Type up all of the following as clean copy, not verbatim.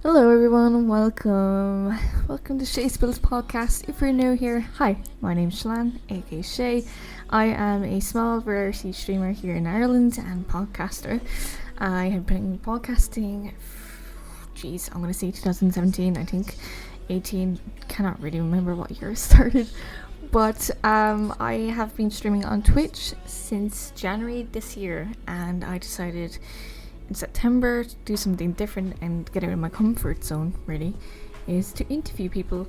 Hello everyone, welcome to Shay Spills podcast. If you're new here, hi, my name's Sharon, aka Shay. I am a small variety streamer here in Ireland and podcaster. I have been podcasting, I'm gonna say 2017, I think 18, cannot really remember what year it started. But I have been streaming on Twitch since January this year, and I decided in September to do something different and get out of my comfort zone, really, is to interview people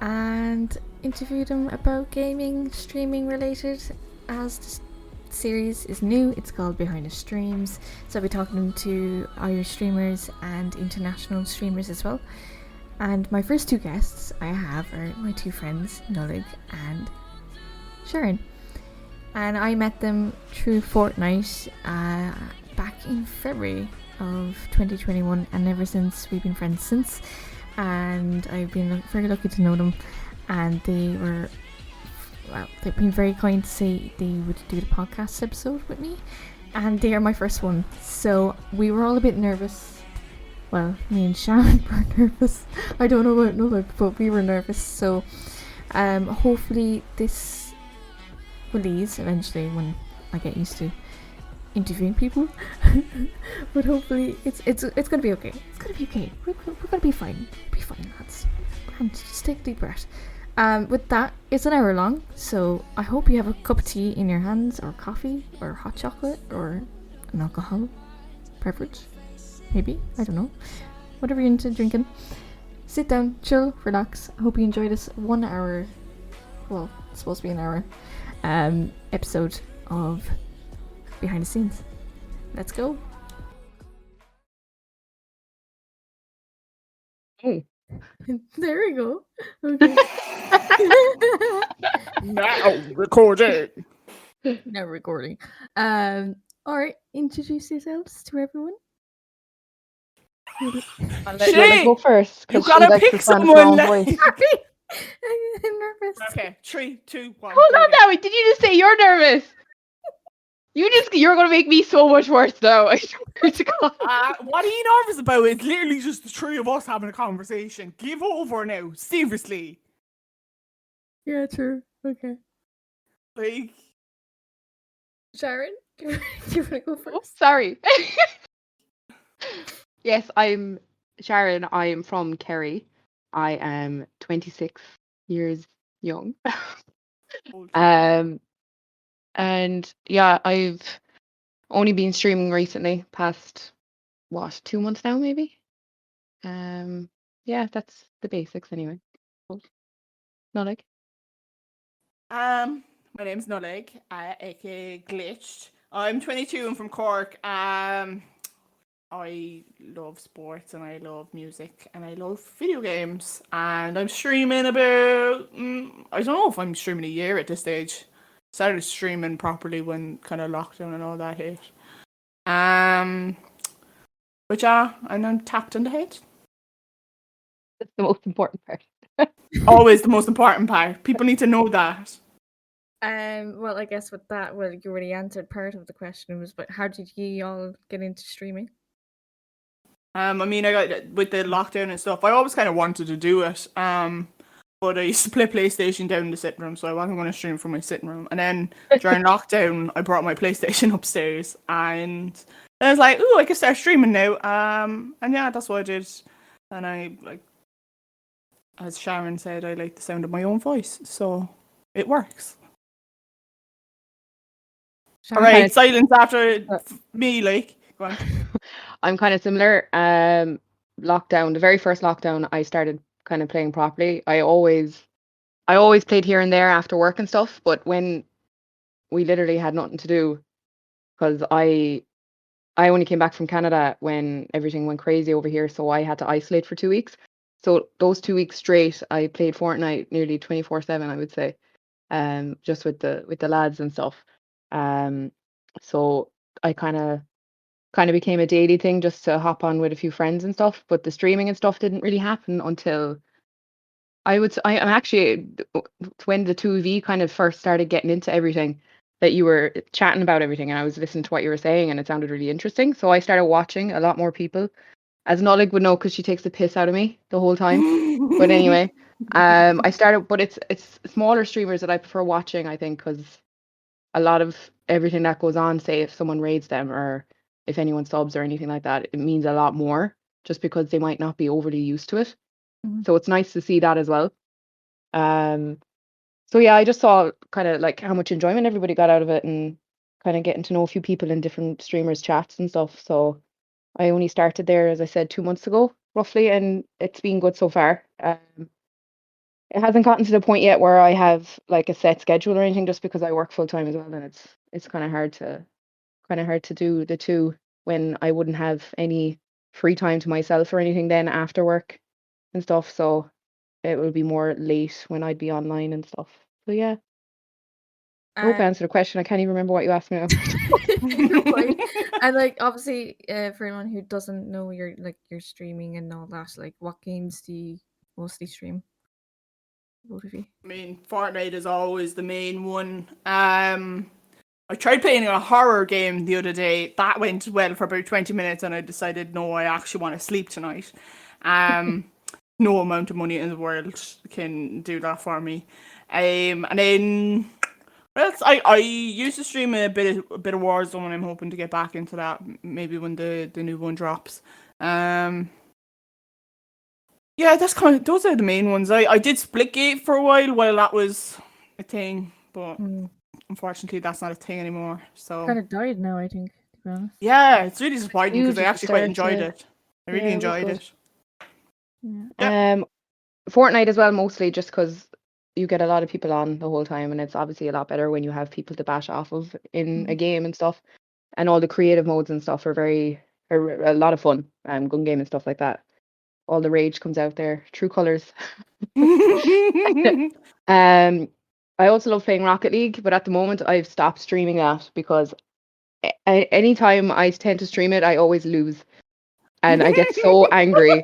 and interview them about gaming, streaming related. As this series is new, it's called Behind the Streams, so I'll be talking to Irish streamers and international streamers as well. And my first two guests I have are my two friends, Nullig and Sharon. And I met them through Fortnite back in February of 2021, and ever since we've been friends since. And I've been very lucky to know them, and they've been very kind to say they would do the podcast episode with me, and they are my first one. So we were all a bit nervous. Well, me and Sharon were nervous. I don't know about Nullig, but we were nervous. So hopefully this will ease eventually when I get used to interviewing people. But hopefully it's gonna be okay. It's gonna be okay. We're gonna be fine. Be fine, lads. And just take a deep breath. With that, it's an hour long, so I hope you have a cup of tea in your hands, or coffee, or hot chocolate, or an alcohol beverage. Maybe, I don't know. Whatever you're into drinking. Sit down, chill, relax. I hope you enjoy this 1 hour, well, it's supposed to be an hour, episode of Behind the Scenes. Let's go. Hey. There we go. Okay. Now recording. Now recording. Alright, introduce yourselves to everyone. I'll let Nullig go first. You 'cause she gotta likes pick to find her someone. own like- voice. I'm nervous. Okay, 3, 2, 1. Hold on now. Did you just say you're nervous? You're gonna make me so much worse now. I swear to God. What are you nervous about? It's literally just the three of us having a conversation. Give over now, seriously. Yeah, true. Okay. Like, Sharon, do you want to go Oh, first? sorry. Yes, I'm Sharon. I am from Kerry. I am 26 years young. And yeah, I've only been streaming recently, past 2 months now, maybe. Yeah, that's the basics anyway. Not like. my name's Nullig, aka Glitch8d. I'm 22 and from Cork. I love sports and I love music and I love video games, and I'm streaming about I don't know if I'm streaming a year at this stage. Started streaming properly when kind of lockdown and all that hit. But yeah, and I'm tapped in the head. That's the most important part. Always the most important part. People need to know that. Well, I guess with that, well, you already answered part of the question, was but how did you all get into streaming? I mean, I got with the lockdown and stuff. I always kind of wanted to do it. But I used to play PlayStation down in the sitting room, so I wasn't going to stream from my sitting room. And then during lockdown, I brought my PlayStation upstairs, and I was like, "Ooh, I can start streaming now." And yeah, that's what I did. And I like, as Sharon said, I like the sound of my own voice, so it works. Sharon, All right, kinda- silence after me. Like, go on. I'm kind of similar. Lockdown, the very first lockdown, I started kind of playing properly. I always played here and there after work and stuff, but when we literally had nothing to do, because I only came back from Canada when everything went crazy over here, so I had to isolate for 2 weeks. So those 2 weeks straight, I played Fortnite nearly 24/7, I would say, just with the lads and stuff. So I kind of became a daily thing, just to hop on with a few friends and stuff. But the streaming and stuff didn't really happen until I'm actually when the 2V kind of first started getting into everything, that you were chatting about everything, and I was listening to what you were saying, and it sounded really interesting. So I started watching a lot more people as Nolig would know, because she takes the piss out of me the whole time. But anyway, I started, but it's smaller streamers that I prefer watching, I think, because a lot of everything that goes on, say if someone raids them or if anyone subs or anything like that, it means a lot more just because they might not be overly used to it. Mhm. So it's nice to see that as well. So yeah, I just saw kind of like how much enjoyment everybody got out of it and kind of getting to know a few people in different streamers' chats and stuff. So I only started there, as I said, 2 months ago, roughly, and it's been good so far. It hasn't gotten to the point yet where I have like a set schedule or anything, just because I work full time as well, and it's kind of hard to do the two when I wouldn't have any free time to myself or anything then after work and stuff. So it would be more late when I'd be online and stuff. So yeah, I hope I answered the question. I can't even remember what you asked me now. You're fine. And like obviously, for anyone who doesn't know your streaming and all that, like what games do you mostly stream? Both of you. I mean, Fortnite is always the main one. I tried playing a horror game the other day. That went well for about 20 minutes, and I decided, no, I actually want to sleep tonight. No amount of money in the world can do that for me. And then I used to stream a bit of Warzone, and I'm hoping to get back into that maybe when the new one drops. Yeah, that's those are the main ones. I did Splitgate for a while that was a thing, but unfortunately that's not a thing anymore. So Kind of died now, I think, to be honest. yeah, it's really disappointing because Huge I at the actually quite start, enjoyed yeah. it. I really Yeah, it was enjoyed good. it. Yeah. Fortnite as well, mostly just because you get a lot of people on the whole time, and it's obviously a lot better when you have people to bash off of in a game and stuff. And all the creative modes and stuff are a lot of fun. Gun game and stuff like that. All the rage comes out there, true colors. I also love playing Rocket League, but at the moment I've stopped streaming that because anytime I tend to stream it, I always lose, and I get so angry.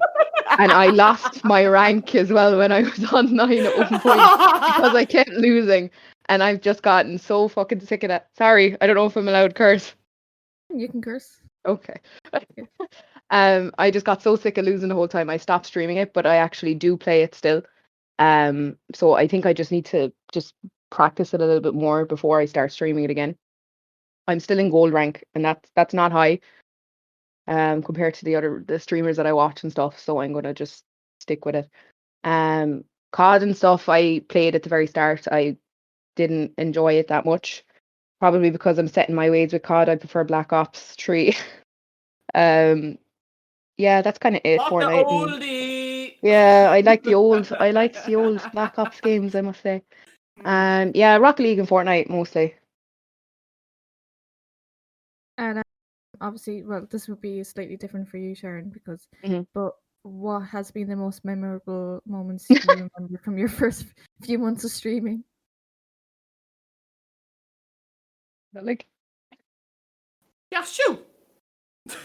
And I lost my rank as well when I was on 9 at one point because I kept losing, and I've just gotten so fucking sick of that. Sorry, I don't know if I'm allowed to curse. You can curse. Okay. I just got so sick of losing the whole time. I stopped streaming it, but I actually do play it still. So I think I just need to just practice it a little bit more before I start streaming it again. I'm still in gold rank, and that's not high compared to the streamers that I watch and stuff. So I'm gonna just stick with it. COD and stuff, I played at the very start. I didn't enjoy it that much, probably because I'm set in my ways with COD. I prefer Black Ops 3. Yeah, that's kind of it. Not the Fortnite. And oldie. yeah, I liked the old Black Ops games, I must say. Yeah, Rocket League and Fortnite mostly. And obviously, well, this would be slightly different for you, Sharon, because Mhm. but what has been the most memorable moments you remember from your first few months of streaming? Like, Yeah, shoot. you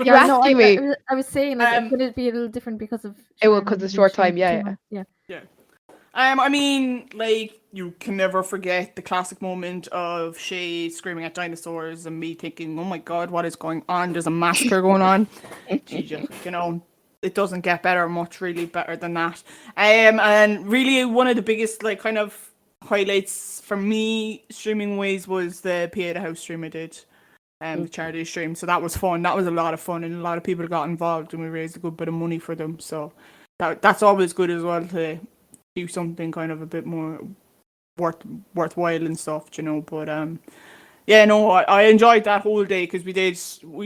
Yeah, no, asking me? I was saying like could it be a little different because of It will, Sharon because only it's being short streaming time. for 2 Yeah, months? Yeah. Yeah. I mean, like, you can never forget the classic moment of Shay screaming at dinosaurs and me thinking, oh my god, what is going on? There's a massacre going on. Jeez, it doesn't get better, much really better than that. And really one of the biggest, like, kind of highlights for me streaming ways was the PA the House stream I did. The charity stream. So that was fun. That was a lot of fun, and a lot of people got involved, and we raised a good bit of money for them. So that's always good as well to do something kind of a bit more worthwhile and stuff, But yeah, no, I enjoyed that whole day because we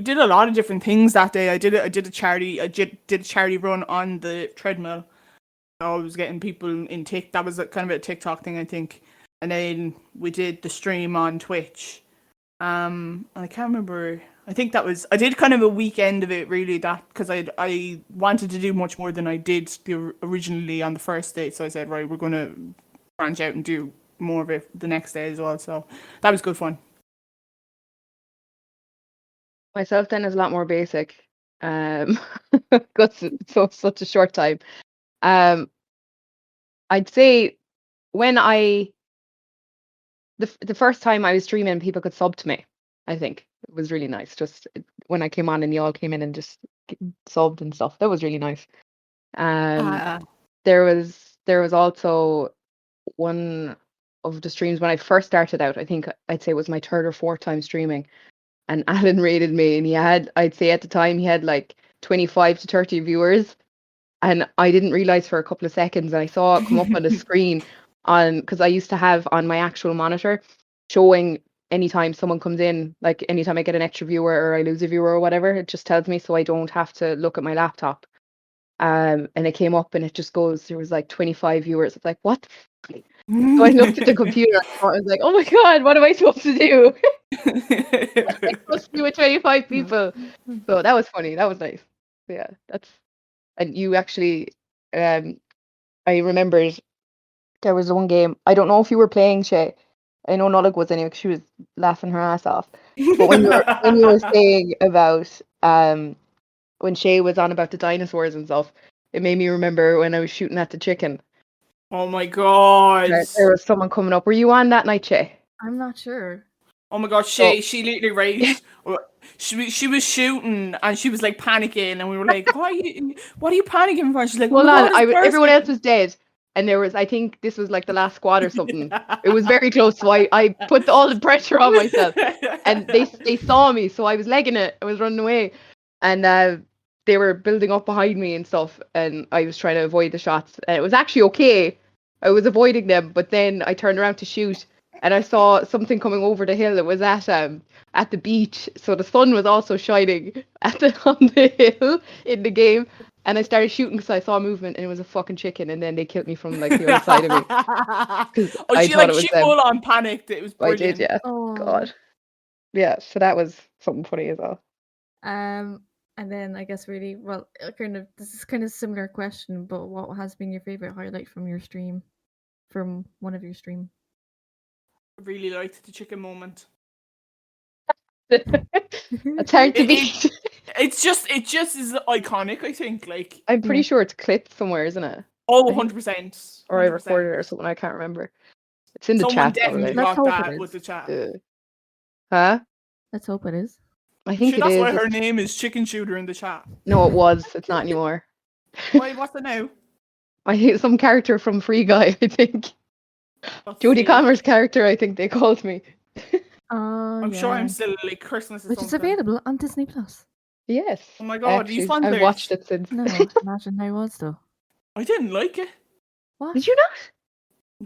did a lot of different things that day. I did a charity run on the treadmill. I was getting people in that was kind of a TikTok thing, I think. And then we did the stream on Twitch. I can't remember. I think I did kind of a weekend of it really, that because I wanted to do much more than I did originally on the first day. So I said, right, we're gonna branch out and do more of it the next day as well. So that was good fun. Myself then is a lot more basic. Because it's such a short time. I'd say when the first time I was streaming, people could sub to me. I think it was really nice. Just when I came on and you all came in and just subbed and stuff. That was really nice. Ah, There was also one of the streams when I first started out. I think I'd say it was my third or fourth time streaming, and Alan rated me, and he had, I'd say at the time, he had like 25 to 30 viewers, and I didn't realize for a couple of seconds, and I saw it come up on the screen on, because I used to have on my actual monitor showing anytime someone comes in, like anytime I get an extra viewer or I lose a viewer or whatever, it just tells me so I don't have to look at my laptop. And it came up and it just goes, there was like 25 viewers. It's like, what? So I looked at the computer and I was like, oh my God, what am I supposed to do? I'm supposed to do with 25 people. So that was funny. That was nice. Yeah, and you actually, I remembered there was one game. I don't know if you were playing, Shay. I know Nullig was anyway, 'cause she was laughing her ass off. But when you were saying about when Shay was on about the dinosaurs and stuff, it made me remember when I was shooting at the chicken. Oh my god. There was someone coming up. Were you on that night, Shay? I'm not sure. Oh my god, she literally right. She was shooting and she was like panicking and we were like, what are you panicking for? She's like, Well, oh my God, everyone else was dead. And there was, I think this was like the last squad or something. It was very close, so I put all the pressure on myself. And they saw me, so I was legging it. I was running away. And they were building up behind me and stuff, and I was trying to avoid the shots. And it was actually okay. I was avoiding them, but then I turned around to shoot, and I saw something coming over the hill. It was at the beach, so the sun was also shining on the hill in the game. And I started shooting because I saw movement, and it was a fucking chicken. And then they killed me from like the other side of me. I thought it was she them. full on panicked. It was brilliant. I did, yeah. Oh. God. Yeah, so that was something funny as well. And then I guess really, well, this is kind of similar question, but what has been your favorite highlight from your stream, from one of your stream? I really liked the chicken moment. It's hard to beat. It just is iconic, I think. Like, I'm pretty sure it's clipped somewhere, isn't it? oh, 100%. Or I recorded it or something. I can't remember. It's in the Someone chat. definitely Let's got hope that it with the chat. Huh? Let's hope it is. I think it that's is. why her name is Chicken Shooter in the chat. No, it was. It's not anymore. Why? What's it now? I think some character from Free Guy, I think. Jodie Comer's character, I think they called me. I'm sure I'm still like Christmas or Which something. is available on Disney Plus. Yes. Oh my god, actually, you fun I've watched it since. No, imagine I was though. I didn't like it. What? Did you not?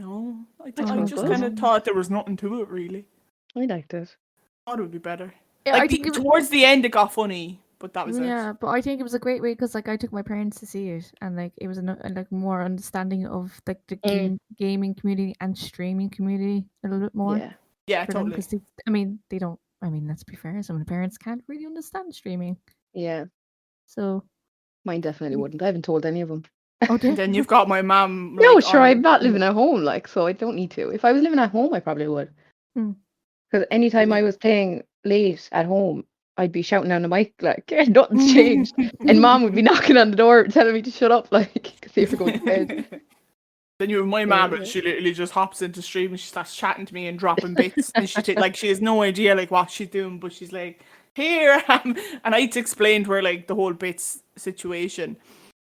No, I Oh, just God. kind of thought there was nothing to it really. I liked it. I thought it would be better. Yeah, Like I think towards the end, it got funny, but that was it. Yeah, but I think it was a great way because like I took my parents to see it, and like it was like more understanding of like the gaming community and streaming community a little bit more. Yeah, for totally. Because they don't. I mean, let's be fair. Some of the parents can't really understand streaming. Yeah. So. Mine definitely wouldn't. I haven't told any of them. Oh, and then you've got my mum. Like, no, sure, I'm not living at home, like, so I don't need to. If I was living at home, I probably would. Because anytime I was playing late at home, I'd be shouting down the mic, like, nothing's changed. And Mom would be knocking on the door telling me to shut up, like, because they were going to bed. Then you have my mum, and she literally just hops into stream and she starts chatting to me and dropping bits. And she has no idea like what she's doing, but she's like, here I am. And I had to explain to her like the whole bits situation.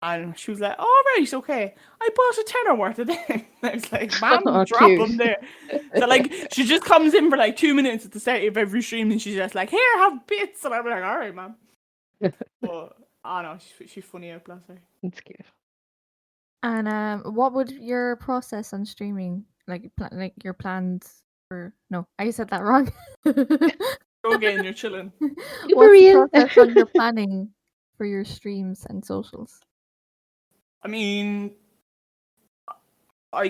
And she was like, all right, okay. I bought a tenner worth of them. I was like, Mom, drop them there. So like, she just comes in for like 2 minutes at the start of every stream and she's just like, here, have bits. And I'm like, all right, Mom. But, I don't know, she's funny out, bless her. It's cute. And what would your process on streaming, like your plans for? No, I said that wrong. Go again, you're chilling. What's the process on your planning for your streams and socials? I mean, I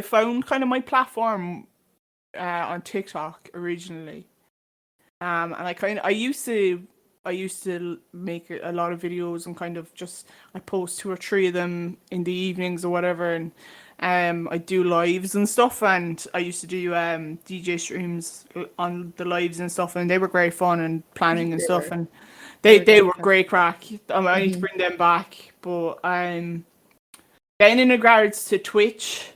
found kind of my platform on TikTok originally, and I used to make a lot of videos and kind of just I post 2 or 3 of them in the evenings or whatever, and I do lives and stuff, and I used to do DJ streams on the lives and stuff, and they were great fun and planning and stuff, and they were great crack. I need to bring them back, but then in regards to Twitch,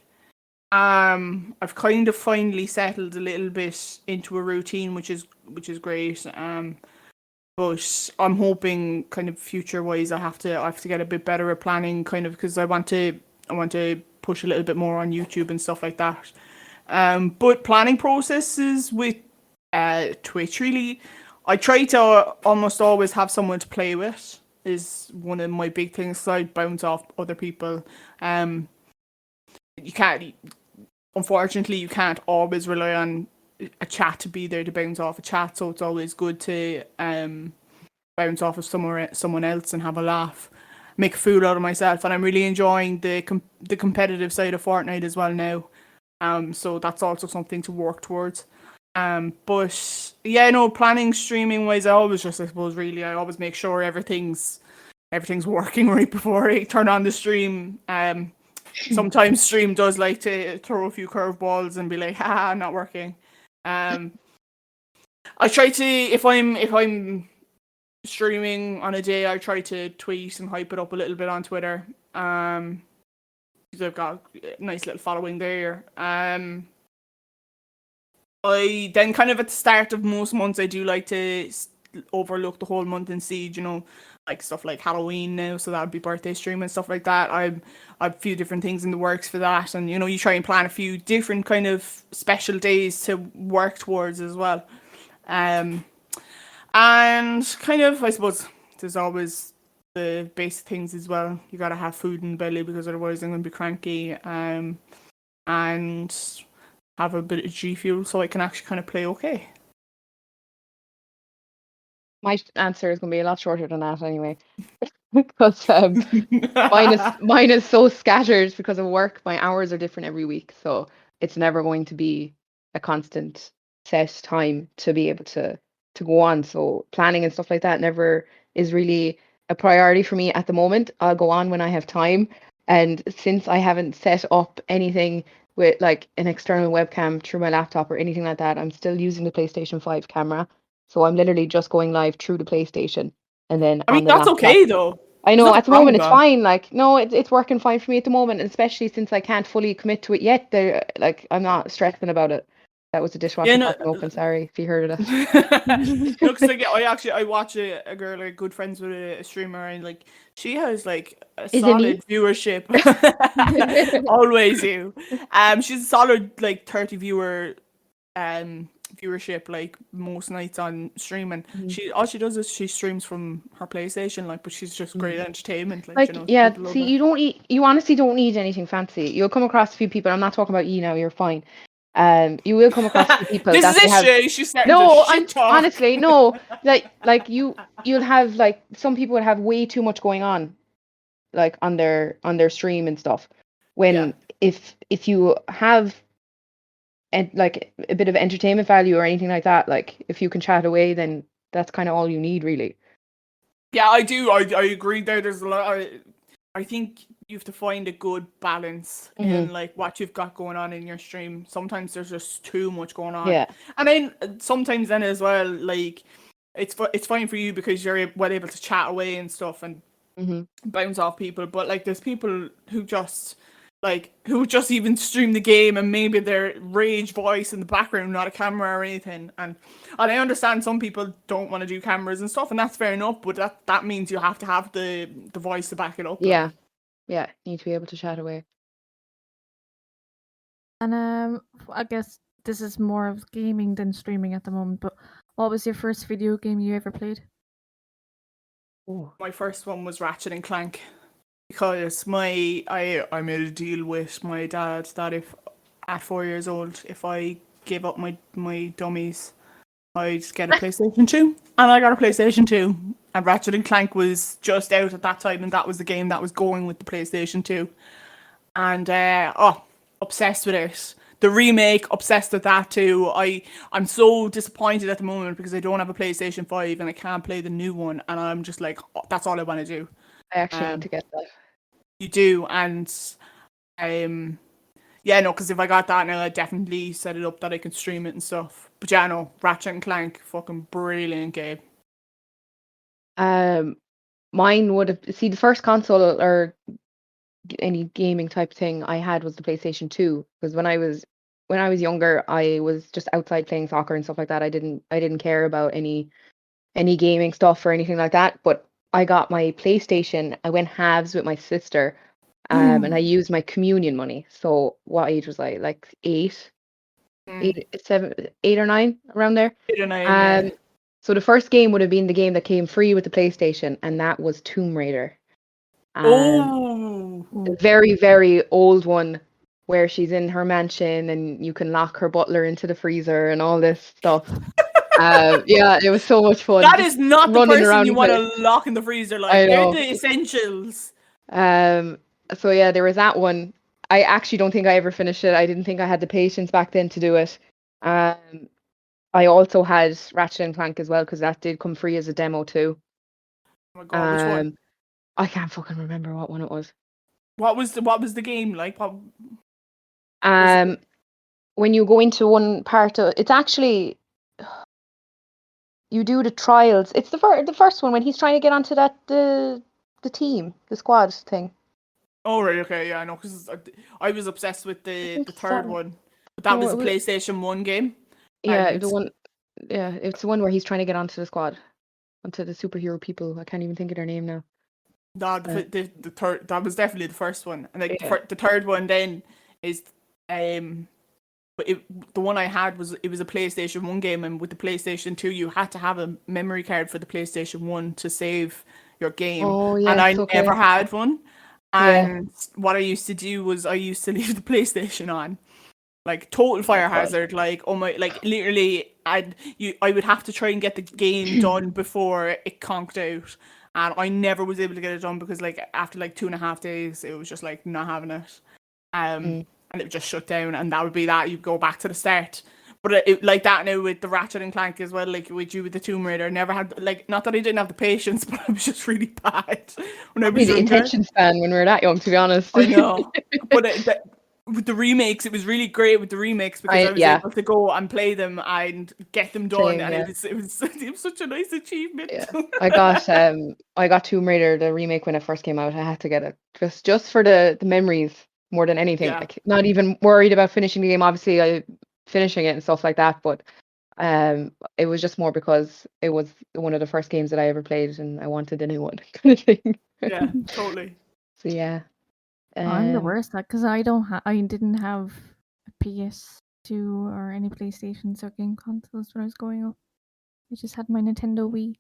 I've kind of finally settled a little bit into a routine, which is great. But I'm hoping, kind of future wise, I have to get a bit better at planning, kind of, because I want to push a little bit more on YouTube and stuff like that. But planning processes with Twitch, really, I try to almost always have someone to play with. Is one of my big things. So I bounce off other people. You can't, unfortunately, you can't always rely on a chat to be there to bounce off a chat. So it's always good to bounce off of someone else and have a laugh, make a fool out of myself. And I'm really enjoying the competitive side of Fortnite as well now. So that's also something to work towards. But yeah, no, planning streaming wise, I always make sure everything's working right before I turn on the stream. Sometimes stream does like to throw a few curveballs and be like, "Ha, not working." I try to, if I'm streaming on a day, I try to tweet and hype it up a little bit on Twitter. Because I've got a nice little following there. I then, kind of at the start of most months, I do like to overlook the whole month and see, like stuff like Halloween now, so that would be birthday stream and stuff like that. I've a few different things in the works for that, and you try and plan a few different kind of special days to work towards as well. And kind of, I suppose, there's always the basic things as well. You gotta have food in the belly, because otherwise I'm gonna be cranky. And have a bit of G Fuel so I can actually kind of play okay. My answer is going to be a lot shorter than that anyway. Because mine is so scattered because of work. My hours are different every week, so it's never going to be a constant set time to be able to go on. So planning and stuff like that never is really a priority for me at the moment. I'll go on when I have time. And since I haven't set up anything with like an external webcam through my laptop or anything like that, I'm still using the PlayStation 5 camera. So I'm literally just going live through the PlayStation and then I on mean, the that's laptop. okay though. I There's know nothing at the wrong moment with it's that. fine. Like, no, it's working fine for me at the moment, and especially since I can't fully commit to it yet. Like, I'm not stressing about it. That was the dishwasher Yeah, no, popping open. Sorry if you heard of that. no, because I watch a girl, like, good friends with a streamer, and like she has like a Is it me? solid viewership. Always you. She's a solid like 30 viewership, like most nights on streaming. All she does is she streams from her PlayStation, like, but she's just great entertainment, Like, so yeah, people love see, her. you honestly don't need anything fancy. You'll come across a few people. I'm not talking about you now. You're fine. You will come across a few people This that is they it, have. Shay. She's starting to No, shit talk. honestly, no. Like you'll have like some people would have way too much going on, like on their stream and stuff. When if you have and like a bit of entertainment value or anything like that, like if you can chat away, then that's kind of all you need, really. Yeah, I do. I agree there. There's a lot. I think you have to find a good balance in like what you've got going on in your stream. Sometimes there's just too much going on. Yeah. And then sometimes then as well, like it's fine for you because you're well able to chat away and stuff and bounce off people. But like there's people who just even stream the game and maybe their rage voice in the background, not a camera or anything. And I understand some people don't want to do cameras and stuff, and that's fair enough, but that means you have to have the voice to back it up. Yeah. Yeah. Need to be able to chat away. And I guess this is more of gaming than streaming at the moment, but what was your first video game you ever played? My first one was Ratchet and Clank. Because I made a deal with my dad that if at 4 years old, if I gave up my dummies, I'd get a PlayStation 2. And I got a PlayStation 2. And Ratchet and Clank was just out at that time, and that was the game that was going with the PlayStation 2. And obsessed with it. The remake, obsessed with that too. I'm so disappointed at the moment because I don't have a PlayStation 5 and I can't play the new one, and I'm just like, that's all I want to do. I actually need to get that. You do, and because if I got that now, I'd definitely set it up that I can stream it and stuff. But yeah, no, Ratchet and Clank, fucking brilliant game. Mine would have the first console or any gaming type thing I had was the PlayStation 2, because when I was younger, I was just outside playing soccer and stuff like that. I didn't care about any any gaming stuff or anything like that. But I got my PlayStation. I went halves with my sister, and I used my communion money. So what age was I? Like 8, 8 or 9, around there. 8 or 9, yeah. So the first game would have been the game that came free with the PlayStation, and that was Tomb Raider. Oh, The very, very old one where she's in her mansion and you can lock her butler into the freezer and all this stuff. Yeah, it was so much fun. that just is not the running person around you the want place. to lock in the freezer. I Like, they're know. the essentials. So yeah, there was that one. I actually don't think I ever finished it. I didn't think I had the patience back then to do it. I also had Ratchet and Clank as well because that did come free as a demo too. Oh my god, which one? I can't fucking remember what one it was. What was the game like? What? When you go into one part of it's actually you do the trials. It's the first one when he's trying to get onto that the team, the squad thing. Oh right, okay, yeah, I know, because I was obsessed with the think third so. one, but that No, was a it was- PlayStation 1 game. Yeah, And the one. Yeah, it's the one where he's trying to get onto the squad, onto the superhero people. I can't even think of their name now. no, the third, that was definitely the first one, and like Yeah. the third one then is but the one I had was a PlayStation 1 game, and with the PlayStation 2 you had to have a memory card for the PlayStation 1 to save your game, Oh and I yes, okay. never had one. Yeah. And what I used to do was I used to leave the PlayStation on. Like total fire God. hazard, like oh my, like literally, I would have to try and get the game done before it conked out, and I never was able to get it done because like after like 2.5 days, it was just like not having it, and it would just shut down, and that would be that. You'd go back to the start, but it like that now with the Ratchet and Clank as well, like with you with the Tomb Raider, never had like, not that I didn't have the patience, but I was just really bad when I was The younger. attention span when we were that young, to be honest. I know, but with the remakes, it was really great with the remakes because I was able to go and play them and get them done, and it was such a nice achievement. Yeah. I got Tomb Raider the remake when it first came out. I had to get it just for the memories more than anything. Yeah. Like not even worried about finishing the game. Obviously, I finishing it and stuff like that, but it was just more because it was one of the first games that I ever played, and I wanted a new one kind of thing. Yeah, totally. So yeah. I'm the worst at because I didn't have a PS2 or any PlayStations or game consoles when I was growing up. I just had my Nintendo Wii.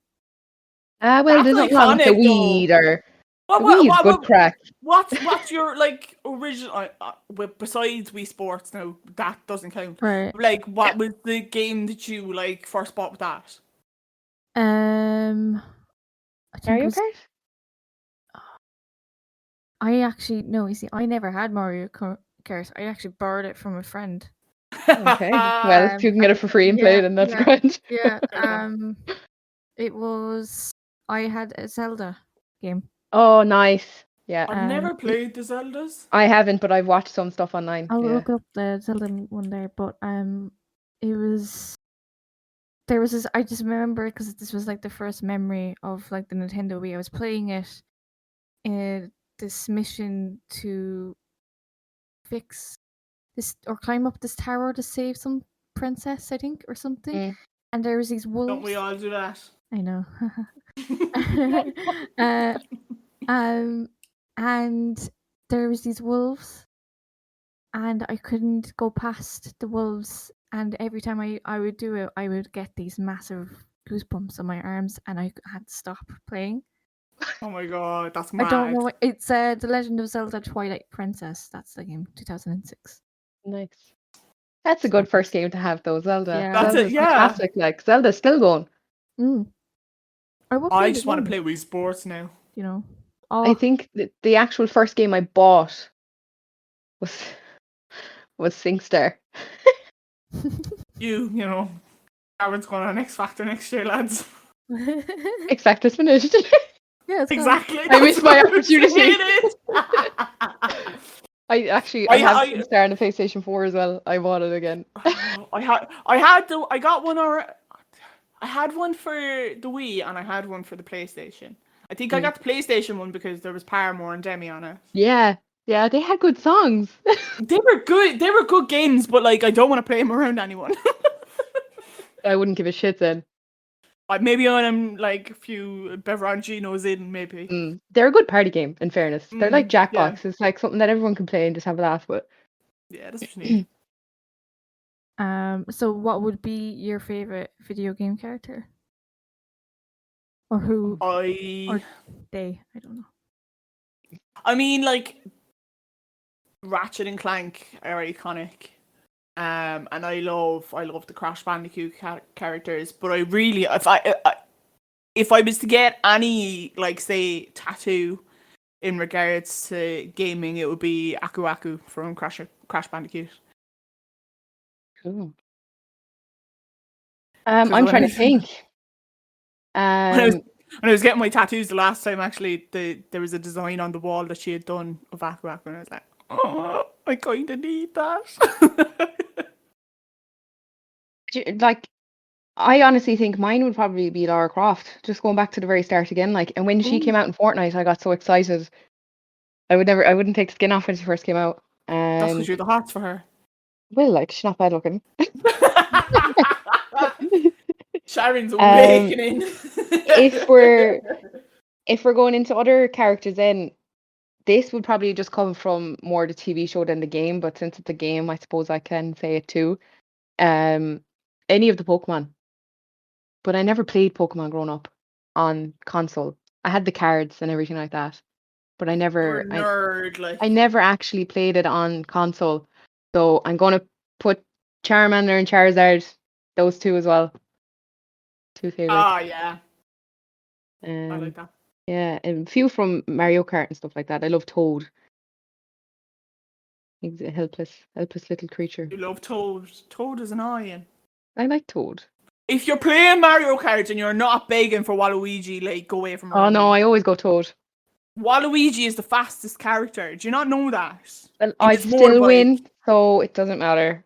Well, That's there's nothing wrong with the iconic, Wii though. either. The Wii is good crack. What's your like original? Besides Wii Sports, now that doesn't count. Right. Like, what was the game that you like first bought with that? I think Mario it was, Kart? I actually no. You see, I never had Mario Kart. I actually borrowed it from a friend. Okay. Well, if you can get it for free and play it, then that's great. Yeah. It was. I had a Zelda game. Oh, nice. Yeah. I've never played the Zeldas. I haven't, but I've watched some stuff online. I'll look up the Zelda one there, but it was. There was this. I just remember because this was like the first memory of like the Nintendo Wii. I was playing it in this mission to fix this or climb up this tower to save some princess, I think, or something. And there was these wolves. Don't we all do that? I know. And there was these wolves, and I couldn't go past the wolves. And every time I would do it, I would get these massive goosebumps on my arms, and I had to stop playing. Oh my god, that's mad. I don't know. It's The Legend of Zelda Twilight Princess. That's the game, 2006. Nice. That's a good first game to have, though, Zelda. Yeah. That's Zelda's it, yeah. classic, like Zelda's still going. I just want to play Wii Sports now. You know. I think the actual first game I bought was SingStar. You know, Sharon's going on X Factor next year, lads. X Factor's finished. Yeah, exactly. I missed my opportunity. I have SingStar on the PlayStation 4 as well. I bought it again. I had one for the Wii and I had one for the PlayStation. I think I got the PlayStation one because there was Paramore and Demi on it. Yeah, they had good songs. They were good games, but like I don't want to play them around anyone. I wouldn't give a shit then. Maybe I'm like a few beveraginos in, maybe. They're a good party game, in fairness. They're like Yeah. Jackbox. It's like something that everyone can play and just have a laugh with. Yeah, that's what you need. So what would be your favorite video game character? Or who? Or they? I don't know. I mean, like, Ratchet and Clank are iconic. And I love the Crash Bandicoot characters. But I really, if I was to get any, like, say, tattoo in regards to gaming, it would be Aku Aku from Crash Bandicoot. Cool. I'm trying to think. When I was getting my tattoos the last time, actually, there was a design on the wall that she had done of Aku Aku, and I was like, oh, I kind of need that. Like, I honestly think mine would probably be Lara Croft. Just going back to the very start again, like, and when she came out in Fortnite, I got so excited. I wouldn't take the skin off when she first came out. That's because you're the hearts for her. Well, like, she's not bad looking. Sharon's awakening. If we're going into other characters, then this would probably just come from more the TV show than the game. But since it's a game, I suppose I can say it too. Any of the Pokemon. But I never played Pokemon growing up on console. I had the cards and everything like that, but I never, You're a nerd, like. I never actually played it on console. So I'm gonna put Charmander and Charizard, those two as well. Two favorites. Yeah. I like that. Yeah, and a few from Mario Kart and stuff like that. I love Toad. He's a helpless little creature. You love Toad. Toad is an iron. I like Toad. If you're playing Mario Kart and you're not begging for Waluigi, like, go away from Oh no, I always go Toad. Waluigi is the fastest character. Do you not know that? Well, I'd still win, so it doesn't matter.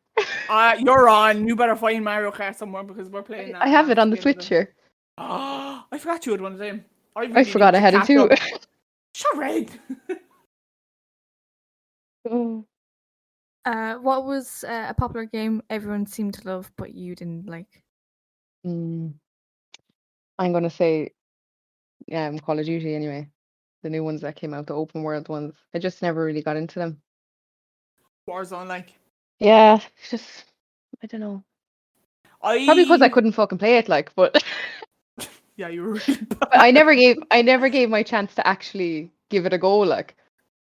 You're on. You better find Mario Kart somewhere because we're playing that. I have it on the Switch here. Oh, I forgot you had one of them. I forgot I had it too. Sharon. What was a popular game everyone seemed to love but you didn't like? I'm gonna say, Call of Duty anyway. The new ones that came out, the open world ones. I just never really got into them. Warzone, like. Yeah, just I don't know. Probably because I couldn't fucking play it, like. But yeah, you were really bad. But I never gave my chance to actually give it a go, like.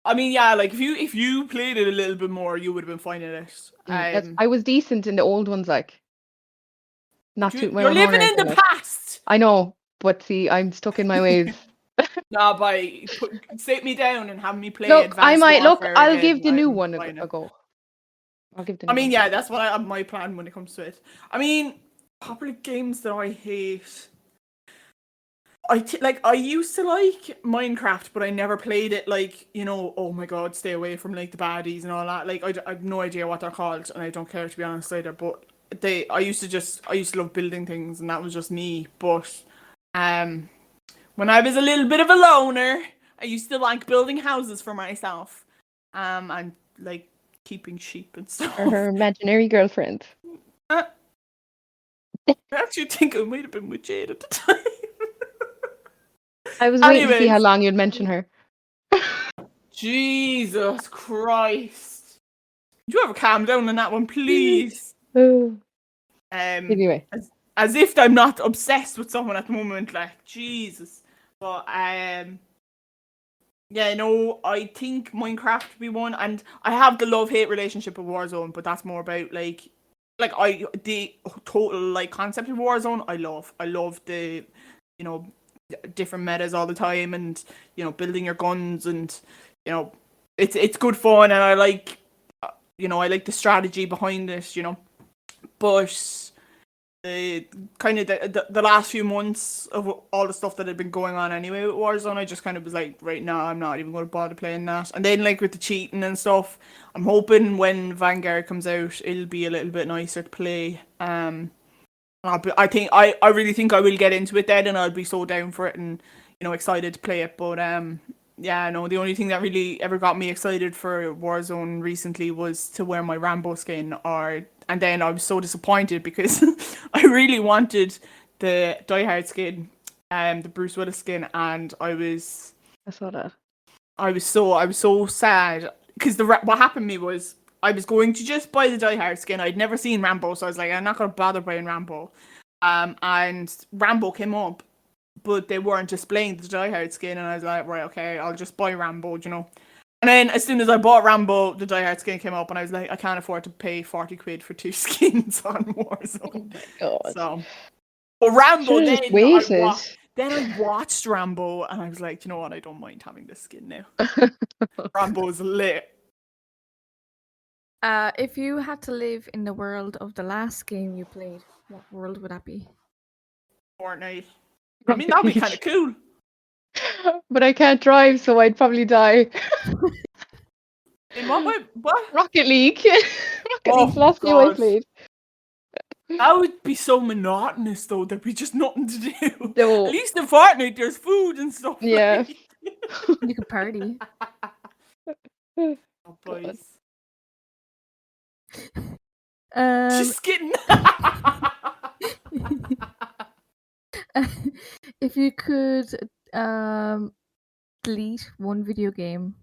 I mean, yeah, like if you played it a little bit more, you would have been finding it. I was decent in the old ones, like. You're living in the past. I know, but see, I'm stuck in my ways. No, sit me down and have me play. Look, I'll give the new one a go. I'll give the. I mean, yeah, that's what my plan when it comes to it. I mean, popular games that I hate. I used to like Minecraft, but I never played it. Like, oh my god, stay away from like the baddies and all that. Like, I have no idea what they're called, and I don't care, to be honest either. But I used to love building things, and that was just me. But when I was a little bit of a loner, I used to like building houses for myself, and like keeping sheep and stuff. Or her imaginary girlfriend. I actually think I might have been with Jade at the time. I was waiting to see how long you'd mention her. Jesus Christ. Would you ever calm down on that one, please? Anyway. As if I'm not obsessed with someone at the moment, like, Jesus. But, yeah, no, I think Minecraft would be one, and I have the love-hate relationship with Warzone, but that's more about, the total, like, concept of Warzone, I love. I love the, different metas all the time, and, building your guns, and, it's good fun, and I like, I like the strategy behind it, but kind of the last few months of all the stuff that had been going on anyway with Warzone, I just kind of was like, right now, I'm not even going to bother playing that. And then, like, with the cheating and stuff, I'm hoping when Vanguard comes out, it'll be a little bit nicer to play. I really think I will get into it then, and I'll be so down for it and, excited to play it. But, yeah, no, the only thing that really ever got me excited for Warzone recently was to wear my Rambo skin, and then I was so disappointed because I really wanted the Die Hard skin, the Bruce Willis skin, and I saw that. was so sad because what happened to me was I was going to just buy the Die Hard skin. I'd never seen Rambo, so I was like, I'm not gonna bother buying Rambo. And Rambo came up, but they weren't displaying the Die Hard skin, and I was like, right, okay, I'll just buy Rambo, you know. And then as soon as I bought Rambo, the Die Hard skin came up, and I was like, I can't afford to pay 40 quid for 2 skins on Warzone. Oh my god. So, but Rambo, Should've just waited. then I watched Rambo, and I was like, you know what, I don't mind having this skin now. Rambo's lit. If you had to live in the world of the last game you played, what world would that be? Fortnite. I mean, that'd be kind of cool. But I can't drive, so I'd probably die. In what way? What? Rocket League. Rocket League's the last game I played. That would be so monotonous, though. There'd be just nothing to do. No. At least in Fortnite, there's food and stuff. Yeah. Like. You could party. Oh, boys. Just kidding. If you could delete one video game,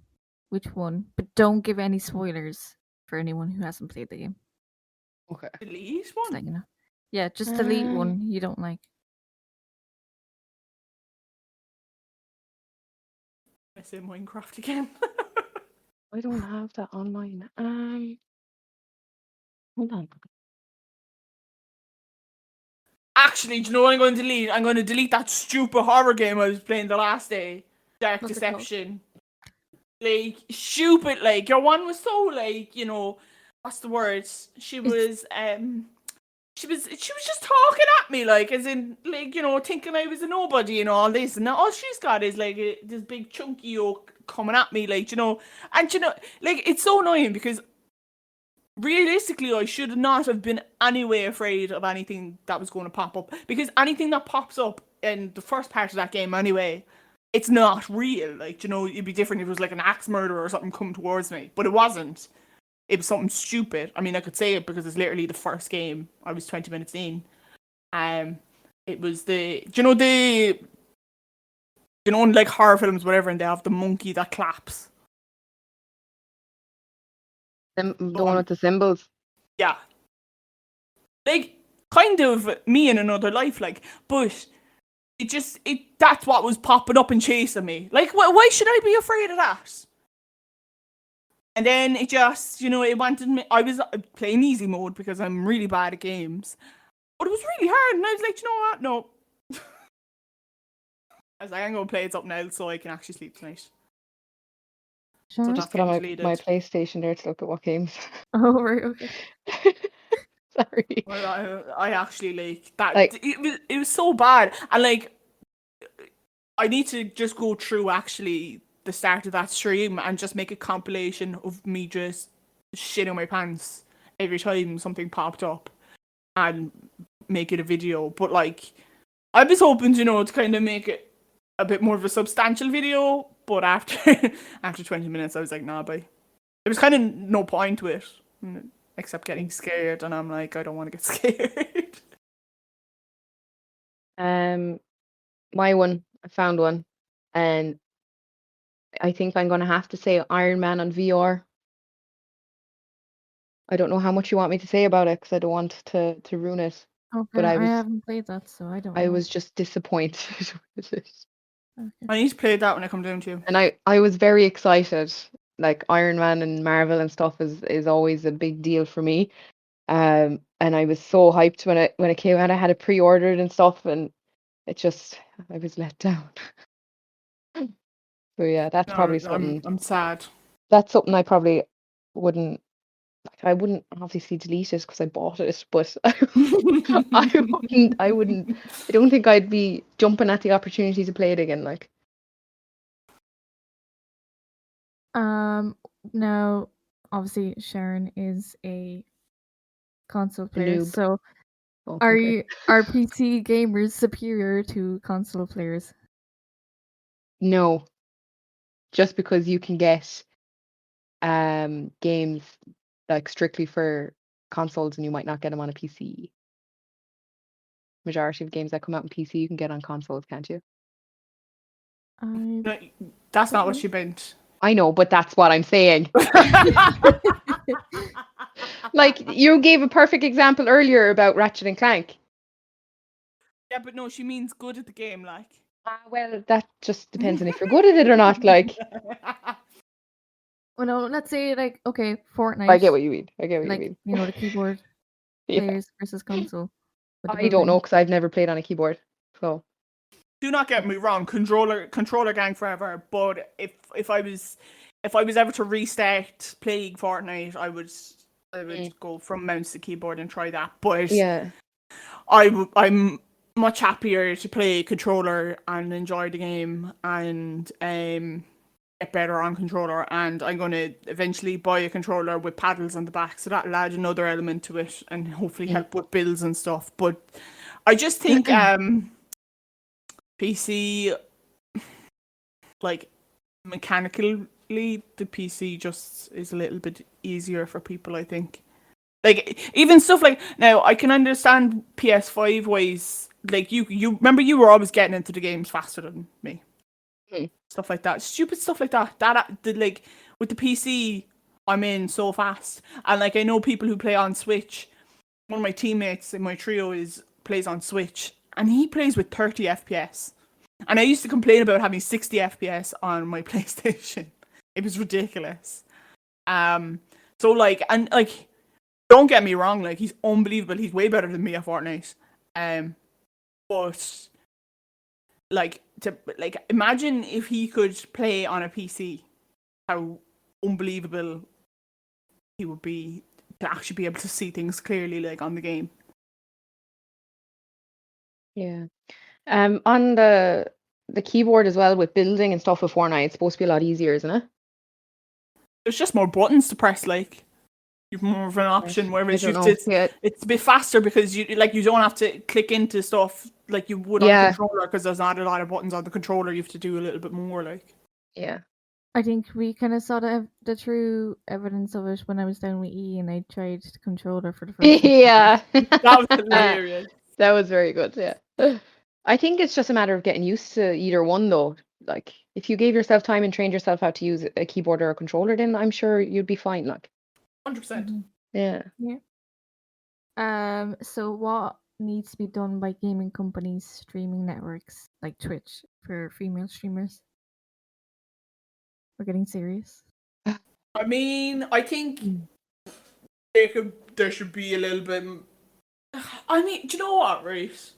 which one? But don't give any spoilers for anyone who hasn't played the game. Okay. Delete one? Just, you know. Yeah, just delete one you don't like. I say Minecraft again. I don't have that on mine. Hold on. Actually, do you know what I'm going to delete? I'm going to delete that stupid horror game I was playing the last day. Dark What's Deception. Like, stupid, like, your one was so, like, you know, what's the word? She was just talking at me, like, as in, like, you know, thinking I was a nobody and all this, and all she's got is, like, this big chunky oak coming at me, like, you know, and, you know, like, it's so annoying because realistically, I should not have been anyway afraid of anything that was going to pop up, because anything that pops up in the first part of that game anyway, it's not real. Like, you know, it'd be different if it was like an axe murderer or something coming towards me, but it wasn't. It was something stupid. I mean, I could say it because it's literally the first game. I was 20 minutes in. It was in like horror films, whatever, and they have the monkey that claps. The one with the symbols. Yeah. Like, kind of me in another life, like, but that's what was popping up and chasing me. Like, why should I be afraid of that? And then it just, you know, it wanted me. I was playing easy mode because I'm really bad at games. But it was really hard, and I was like, you know what? No. I was like, I'm going to play it something else so I can actually sleep tonight. Sure. So Just put on my PlayStation there to look at what games. Oh, right, okay. Sorry. Well, I actually, like, that. Like, it was so bad. And, like, I need to just go through, actually, the start of that stream and just make a compilation of me just shitting my pants every time something popped up and make it a video. But, like, I was hoping, you know, to kind of make it a bit more of a substantial video, but after 20 minutes I was like, nah, bye. There was kind of no point to it except getting scared, and I'm like, I don't want to get scared. My one, I found one, and I think I'm gonna have to say Iron Man on VR. I don't know how much you want me to say about it because I don't want to ruin it. Okay, but I haven't played that, so I don't know. I was just disappointed with it. Okay. I need to play that when I come down to you. And I was very excited. Like, Iron Man and Marvel and stuff is always a big deal for me. And I was so hyped when it came out. I had it pre-ordered and stuff, and I was let down. So yeah, that's probably something. I'm sad. That's something I probably wouldn't. I wouldn't obviously delete it because I bought it, but I wouldn't. I don't think I'd be jumping at the opportunity to play it again. Like. Now, obviously, Sharon is a console player, noob. so Oh, are okay. are PC gamers superior to console players? No. Just because you can get games like strictly for consoles and you might not get them on a PC. majority of games that come out on PC you can get on consoles, can't you? No, that's not what she meant. I know, but that's what I'm saying. Like, you gave a perfect example earlier about Ratchet and Clank. Yeah, but no, she means good at the game, like. Well, that just depends on if you're good at it or not. Like, Well, no, let's say like okay, Fortnite. I get what you mean. Like the keyboard Yeah. players versus console. with the I don't know building. because I've never played on a keyboard. So Do not get me wrong, controller gang forever. But if I was ever to restart playing Fortnite, I would go from mouse to keyboard and try that. But yeah, I'm much happier to play controller and enjoy the game and get better on controller. And I'm going to eventually buy a controller with paddles on the back, so that'll add another element to it and hopefully help with builds and stuff. But I just think PC, like mechanically, the PC just is a little bit easier for people, I think. Like, even stuff like, now, I can understand PS5 ways, like, you remember you were always getting into the games faster than me. Stuff like that. Stupid stuff like that. Like, with the PC, I'm in so fast. And, like, I know people who play on Switch. One of my teammates in my trio plays on Switch, and he plays with 30 FPS. And I used to complain about having 60 FPS on my PlayStation. It was ridiculous. So, like, and, like, don't get me wrong, like, he's unbelievable. He's way better than me at Fortnite. But, like, imagine if he could play on a PC, how unbelievable he would be to actually be able to see things clearly, like, on the game. yeah. On the keyboard as well with building and stuff with Fortnite, it's supposed to be a lot easier, isn't it? There's just more buttons to press, like. You've more of an option, whereas it's a bit faster because you don't have to click into stuff like you would on the controller because there's not a lot of buttons on the controller. You have to do a little bit more, like. Yeah. I think we kind of saw the true evidence of it when I was down with E and I tried the controller for the first time. Yeah. That was hilarious. That was very good, yeah. I think it's just a matter of getting used to either one, though. Like, if you gave yourself time and trained yourself how to use a keyboard or a controller, then I'm sure you'd be fine, like. 100%. Yeah. So what needs to be done by gaming companies, streaming networks like Twitch for female streamers? We're getting serious. I mean, I think there should be a little bit. I mean, do you know what, Reese?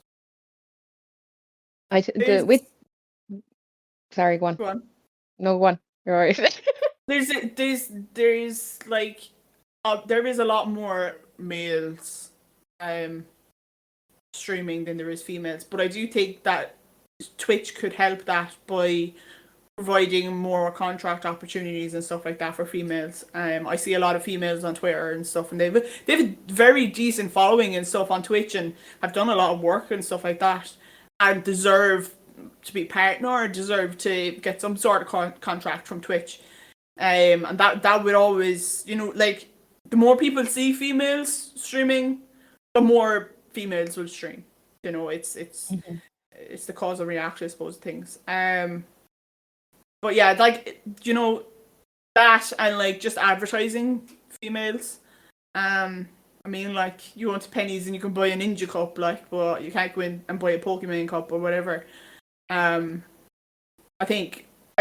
Sorry, go on. Go on. No, go on. You're alright. There's like there is a lot more males streaming than there is females, but I do think that Twitch could help that by providing more contract opportunities and stuff like that for females. I see a lot of females on Twitter and stuff, and they've a very decent following and stuff on Twitch and have done a lot of work and stuff like that, and deserve to be partner, deserve to get some sort of contract from Twitch. And that would always, like, the more people see females streaming, the more females will stream. It's the cause and reaction, I suppose, things. But yeah, like, that and like just advertising females. I mean, like, you go to Pennies and you can buy a Ninja cup, like, but you can't go in and buy a Pokemon cup or whatever. I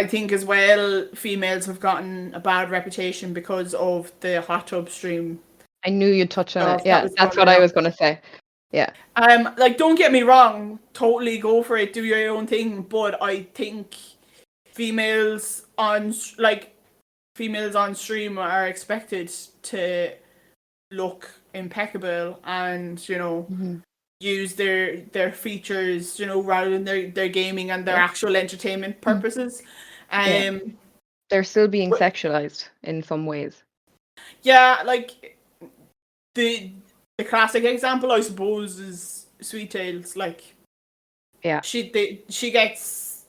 think as well, females have gotten a bad reputation because of the hot tub stream. I knew you'd touch on it. Yeah, that's what I was going to say. Yeah. Like, don't get me wrong, totally go for it, do your own thing, but I think females on stream are expected to look impeccable and, use their features, rather than their gaming and their actual entertainment purposes. They're still being sexualized in some ways. Yeah, like the classic example, I suppose, is Sweet Tales. Like, she gets.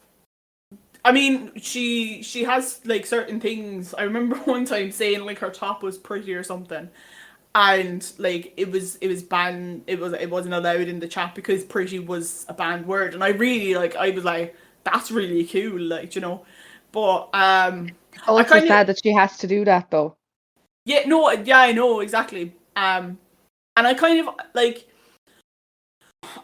I mean, she has like certain things. I remember one time saying like her top was pretty or something, and like it was banned. It wasn't allowed in the chat because pretty was a banned word, and I really like I was like that's really cool, like, you know. But I Also kind of sad that she has to do that though. yeah, no, yeah, I know exactly. And I kind of like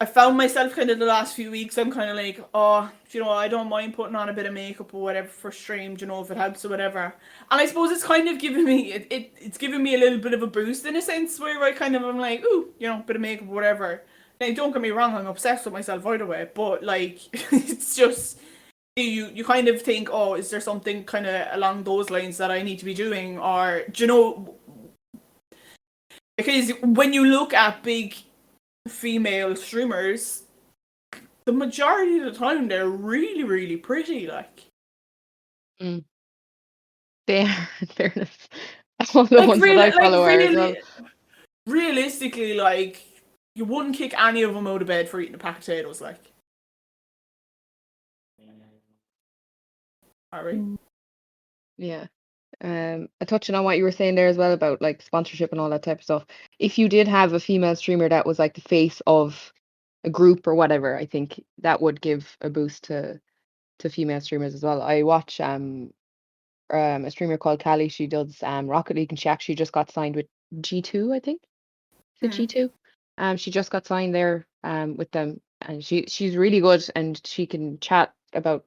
I found myself kind of the last few weeks. I'm kind of like, oh, you know, I don't mind putting on a bit of makeup or whatever for stream, you know, if it helps or whatever. And I suppose it's kind of giving me it's giving me a little bit of a boost in a sense where I kind of am like, ooh, you know, bit of makeup or whatever. Now, don't get me wrong, I'm obsessed with myself either way, but like, it's just you kind of think, oh, is there something kind of along those lines that I need to be doing, or do you know? Because when you look at big female streamers, the majority of the time they're really, really pretty. Like, They are, in fairness. All the ones that I follow are as well. realistically, like you wouldn't kick any of them out of bed for eating a pack of potatoes. Like, are we? Yeah. Touching on what you were saying there as well about like sponsorship and all that type of stuff. If you did have a female streamer that was like the face of a group or whatever, I think that would give a boost to female streamers as well. I watch a streamer called Callie. She does Rocket League, and she actually just got signed with G2, I think. Is it G2? She just got signed there with them, and she's really good, and she can chat about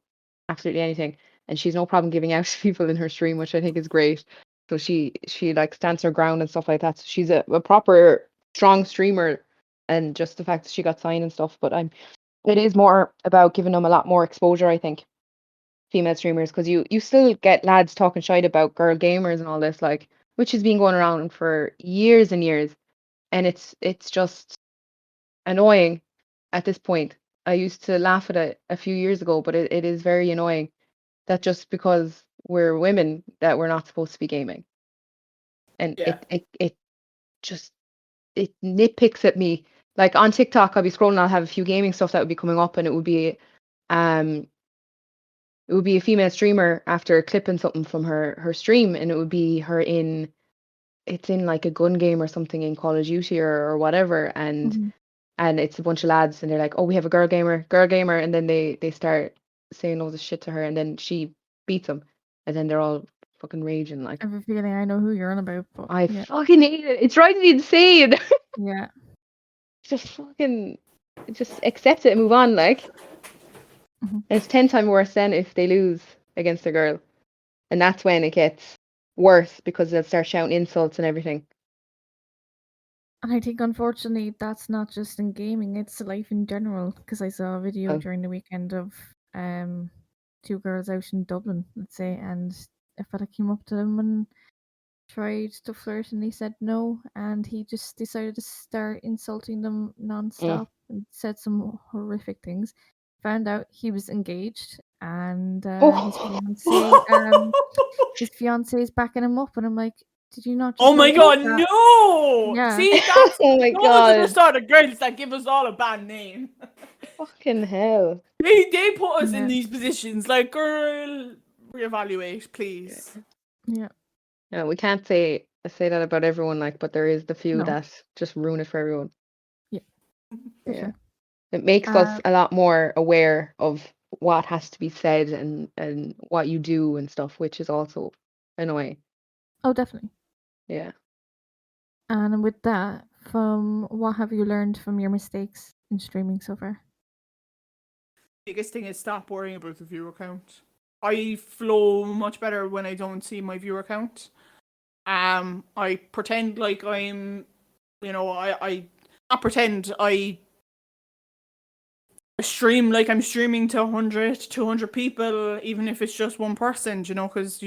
absolutely anything, and she's no problem giving out to people in her stream, which I think is great. So she like stands her ground and stuff like that. So she's a proper strong streamer, and just the fact that she got signed and stuff. But it is more about giving them a lot more exposure, I think, female streamers, because you still get lads talking shite about girl gamers and all this, like, which has been going around for years and years, and it's just annoying at this point. I used to laugh at it a few years ago, but it is very annoying that just because we're women that we're not supposed to be gaming. And Yeah. it just it nitpicks at me. Like on TikTok, I'll be scrolling, I'll have a few gaming stuff that would be coming up, and it would be a female streamer after clipping something from her stream, and it would be her it's in like a gun game or something in Call of Duty or whatever, and it's a bunch of lads, and they're like, oh, we have a girl gamer, and then they start saying all this shit to her, and then she beats them, and then they're all fucking raging. Like, I have a feeling I know who you're on about, but I yeah. fucking hate it. It's driving me insane. Yeah. Just accept it and move on. Like, Mhm. and it's 10 times worse then if they lose against a girl, and that's when it gets worse because they'll start shouting insults and everything. And I think, unfortunately, that's not just in gaming; it's life in general. Because I saw a video Oh. during the weekend of two girls out in Dublin, let's say, and a fella came up to them and tried to flirt, and he said no, and he just decided to start insulting them non-stop and said some horrific things. Found out he was engaged, and his fiance is backing him up, and I'm like, did you not just Oh my know god, that? no! Yeah. See, that's Oh my those are the god. sort of girls that give us all a bad name. Fucking hell. They put us in Yeah. these positions. Like, girl, reevaluate, please. Yeah. No, we can't say that about everyone, like, but there is the few No. that just ruin it for everyone. For Yeah. sure. It makes us a lot more aware of what has to be said and what you do and stuff, which is also annoying. Oh, definitely. Yeah. And with that, from what have you learned from your mistakes in streaming so far? Biggest thing is stop worrying about the viewer count. I flow much better when I don't see my viewer count. I pretend like I'm, you know, I not pretend, I stream like I'm streaming to 100, 200 people, even if it's just one person, you know, because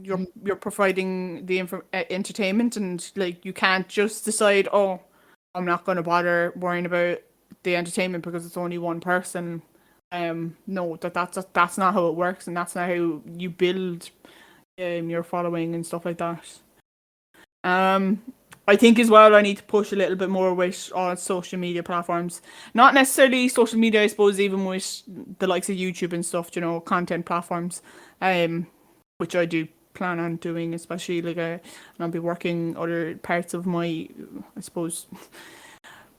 you're providing the entertainment, and like you can't just decide, oh, I'm not going to bother worrying about the entertainment because it's only one person. No, that's not how it works, and that's not how you build your following and stuff like that. I think as well I need to push a little bit more with social media platforms. Not necessarily social media, I suppose, even with the likes of YouTube and stuff, you know, content platforms, which I do plan on doing, especially and I'll be working other parts of my, I suppose,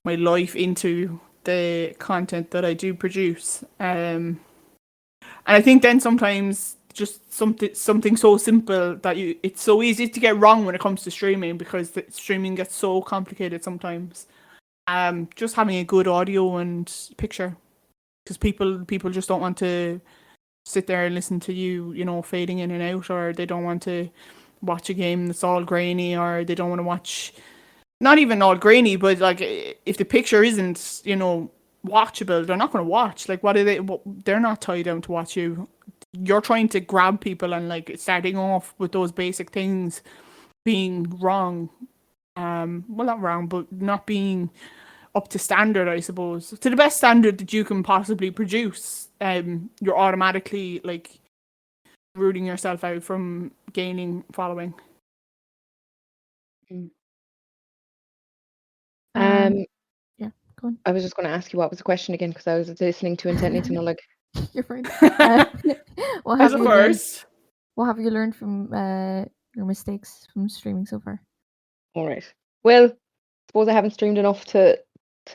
my life into the content that I do produce. And I think then sometimes just something so simple that it's so easy to get wrong when it comes to streaming, because the streaming gets so complicated sometimes. Just having a good audio and picture, because people just don't want to sit there and listen to you, fading in and out, or they don't want to watch a game that's all grainy, or they don't want to watch, not even all grainy, but like if the picture isn't, watchable, they're not going to watch. Like, what are they? They're not tied down to watch you. You're trying to grab people, and like starting off with those basic things being wrong. Well, not wrong, but not being up to standard, I suppose, to the best standard that you can possibly produce. You're automatically like rooting yourself out from gaining following. Yeah, go on. I was just going to ask you what was the question again, because I was listening too intently to know, like. You're fine. What As have a you learned? first, What have you learned from your mistakes from streaming so far? All right. Well, I suppose I haven't streamed enough to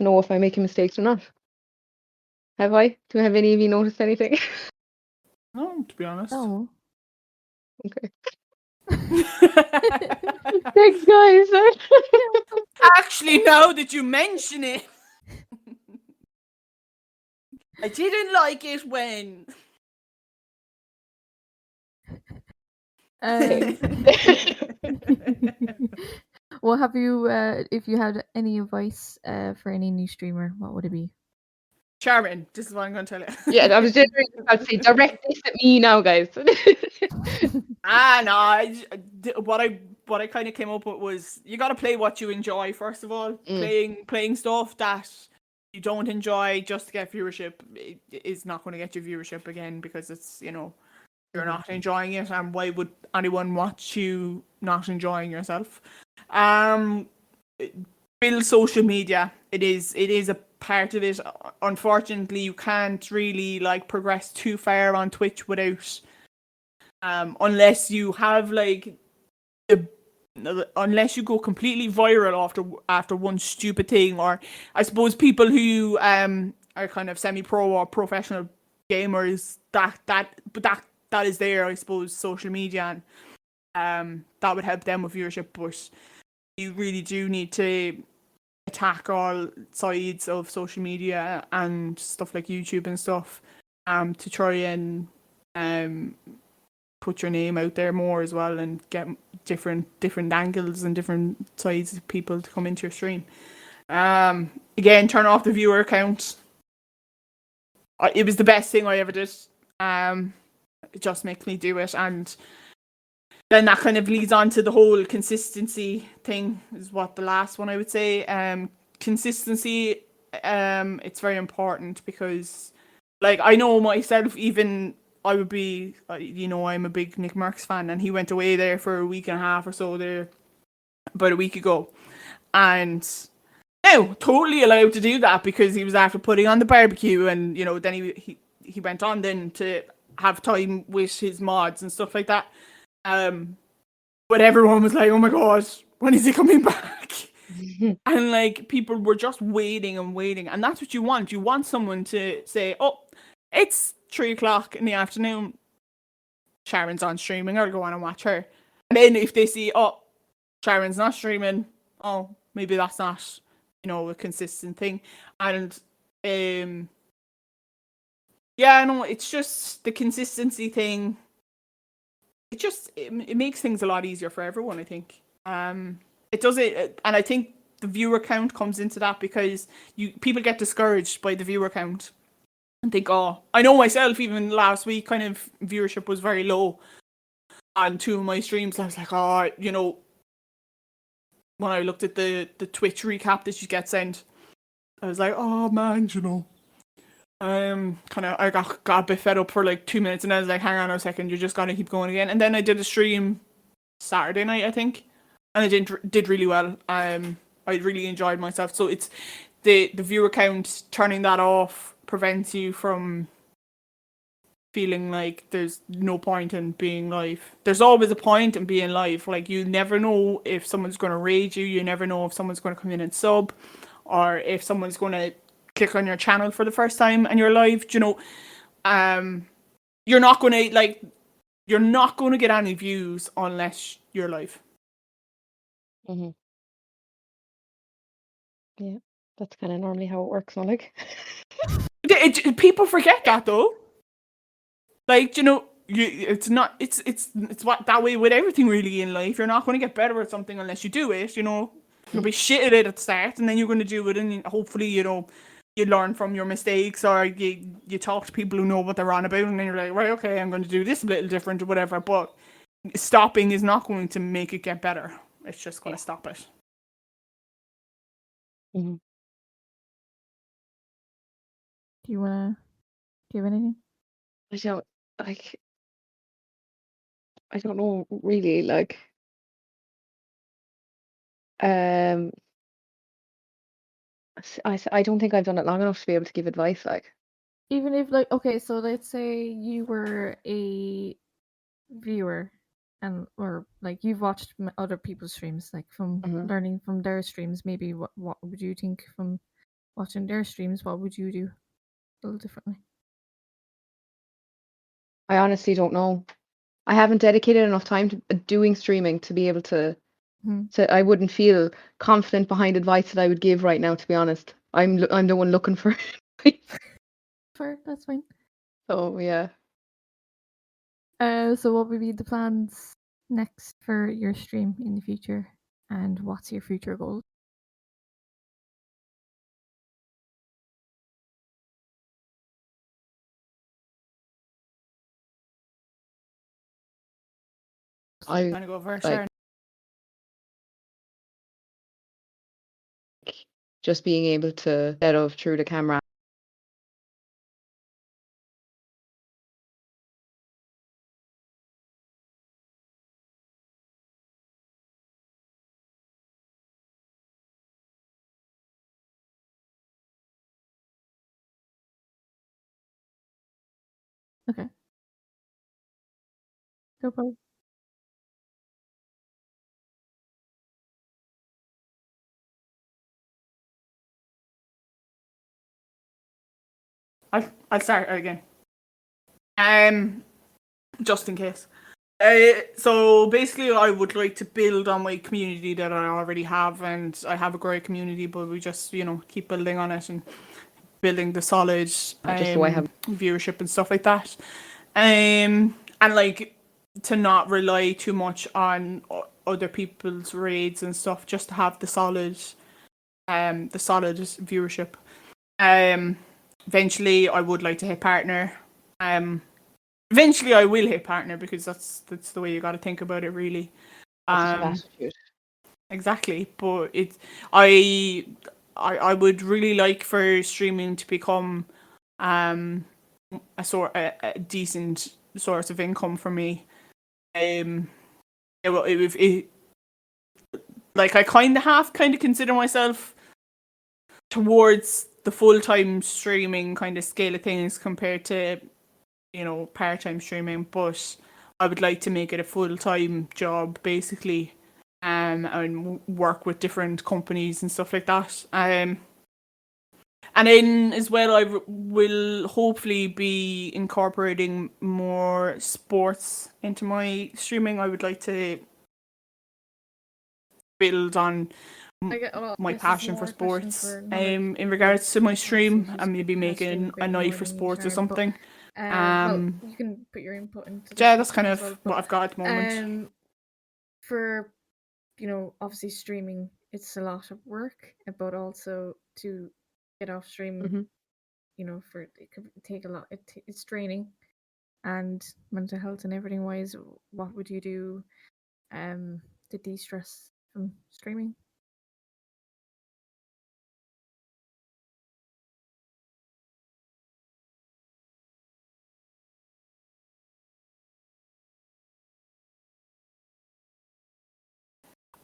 know if I'm making mistakes or not. Have I? Do have any of you noticed anything? no, to be honest. Oh. Okay. Thanks, guys. Actually, now that you mention it, I didn't like it when. What have you? If you had any advice for any new streamer, what would it be? Sharon, this is what I'm going to tell you. Yeah, I was just about to say, direct this at me now, guys. No, what I kind of came up with was, you got to play what you enjoy first of all. Playing stuff that you don't enjoy just to get viewership is not going to get you viewership again, because it's you're not enjoying it, and why would anyone watch you not enjoying yourself? Build social media. It is a part of it. Unfortunately, you can't really like progress too far on Twitch without, unless you have like unless you go completely viral after one stupid thing, or I suppose people who are kind of semi-pro or professional gamers, that is there, I suppose, social media, and that would help them with viewership. But you really do need to attack all sides of social media and stuff like YouTube and stuff, to try and put your name out there more as well, and get different angles and different sides of people to come into your stream. Again, turn off the viewer account. It was the best thing I ever did. It just makes me do it, and then that kind of leads on to the whole consistency thing, is what the last one I would say. Consistency, it's very important, because like I know myself, even I would be, I'm a big Nick Merckx fan, and he went away there for a week and a half or so there about a week ago, and now totally allowed to do that, because he was after putting on the barbecue, and then he went on then to have time with his mods and stuff like that. But everyone was like, oh my god, when is he coming back? And like people were just waiting and waiting, and that's what you want. You want someone to say, oh, it's 3:00 in the afternoon, Sharon's on streaming, I'll go on and watch her. And then if they see, oh, Sharon's not streaming, oh, maybe that's not a consistent thing. And yeah, no, it's just the consistency thing. It makes things a lot easier for everyone, I think. It does it, and I think the viewer count comes into that, because people get discouraged by the viewer count and think, oh, I know myself, even last week, kind of viewership was very low on two of my streams. I was like, oh, when I looked at the Twitch recap that you get sent, I was like, oh man, I got a bit fed up for like 2 minutes, and I was like, hang on a second, you just gotta keep going again. And then I did a stream Saturday night, I think, and I did really well. I really enjoyed myself. So it's the viewer count, turning that off prevents you from feeling like there's no point in being live. There's always a point in being live. Like, you never know if someone's going to raid you. You never know if someone's going to come in and sub, or if someone's going to click on your channel for the first time and you're live. You know, you're not going to get any views unless you're live. Yeah, that's kind of normally how it works. So, like, people forget that though. Like, you know, it's what that way with everything really in life. You're not going to get better at something unless you do it. You know, you'll be shit at it at the start, and then you're going to do it, and hopefully, you know, you learn from your mistakes, or you talk to people who know what they're on about, and then you're like, right, okay, I'm going to do this a little different or whatever. But stopping is not going to make it get better. It's just going to stop it. Do you want to give anything? I don't know really, like, I don't think I've done it long enough to be able to give advice, like. Even if, like, okay, so let's say you were a viewer, or like you've watched other people's streams, like from learning from their streams, maybe what would you think from watching their streams? What would you do a little differently? I honestly don't know. I haven't dedicated enough time to doing streaming to be able to. So I wouldn't feel confident behind advice that I would give right now. To be honest, I'm the one looking for advice. Fair, that's fine. So yeah. So what would be the plans next for your stream in the future, and what's your future goal? I'm gonna go for Sharon. Just being able to set off through the camera. Okay. No problem. I'll start again. Just in case. So basically, I would like to build on my community that I already have, and I have a great community, but we just, you know, keep building on it and building the solid viewership and stuff like that. And like to not rely too much on other people's raids and stuff, just to have the solid viewership. Eventually, I would like to hit partner. Eventually, I will hit partner, because that's the way you got to think about it, really. Exactly, but I would really like for streaming to become a decent source of income for me. Like, I kind of consider myself towards the full-time streaming kind of scale of things compared to, you know, part-time streaming, but I would like to make it a full-time job, basically, and work with different companies and stuff like that. And then as well, I will hopefully be incorporating more sports into my streaming. I would like to build on my passion for sports. In regards to my stream, I'm maybe making a night for sports or something. Well, you can put your input into yeah, that's kind of what I've got at the moment. For, you know, obviously streaming, it's a lot of work, but also to get off stream, you know, it could take a lot. It's draining, and mental health and everything wise. What would you do to de-stress from streaming?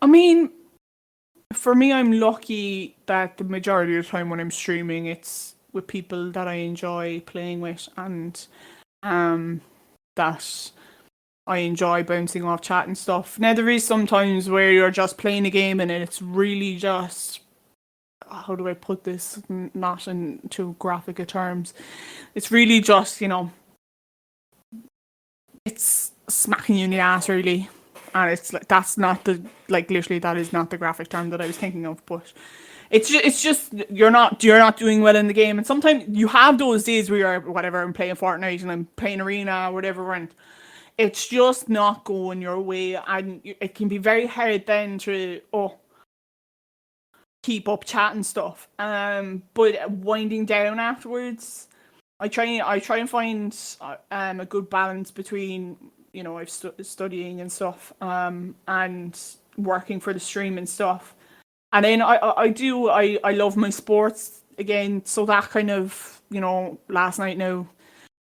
I mean, for me, I'm lucky that the majority of the time when I'm streaming, it's with people that I enjoy playing with, and that I enjoy bouncing off chat and stuff. Now there is sometimes where you're just playing a game and it's really just, how do I put this not in too graphic of terms, it's really just, it's smacking you in the ass really, and it's like that's not the literally that is not the graphic term that I was thinking of, but it's just you're not doing well in the game, and sometimes you have those days where you're whatever, I'm playing Fortnite and I'm playing Arena or whatever, and it's just not going your way, and it can be very hard then to keep up chat and stuff. But winding down afterwards, I try and find a good balance between I've studying and stuff and working for the stream and stuff, and then I love my sports again, so that kind of last night now.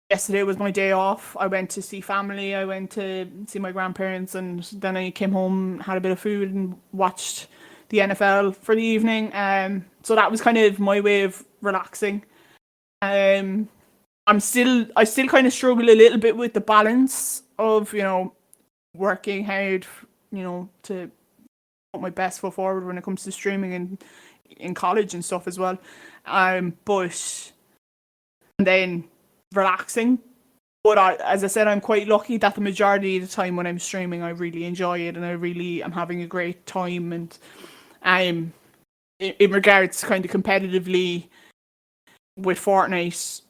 Yesterday was my day off. I went to see family. I went to see my grandparents, and then I came home, had a bit of food, and watched the NFL for the evening. So that was kind of my way of relaxing. I still kind of struggle a little bit with the balance of working hard, to put my best foot forward when it comes to streaming and in college and stuff as well. But then relaxing. But as I said, I'm quite lucky that the majority of the time when I'm streaming, I really enjoy it and I really am having a great time. And in regards to kind of competitively with Fortnite,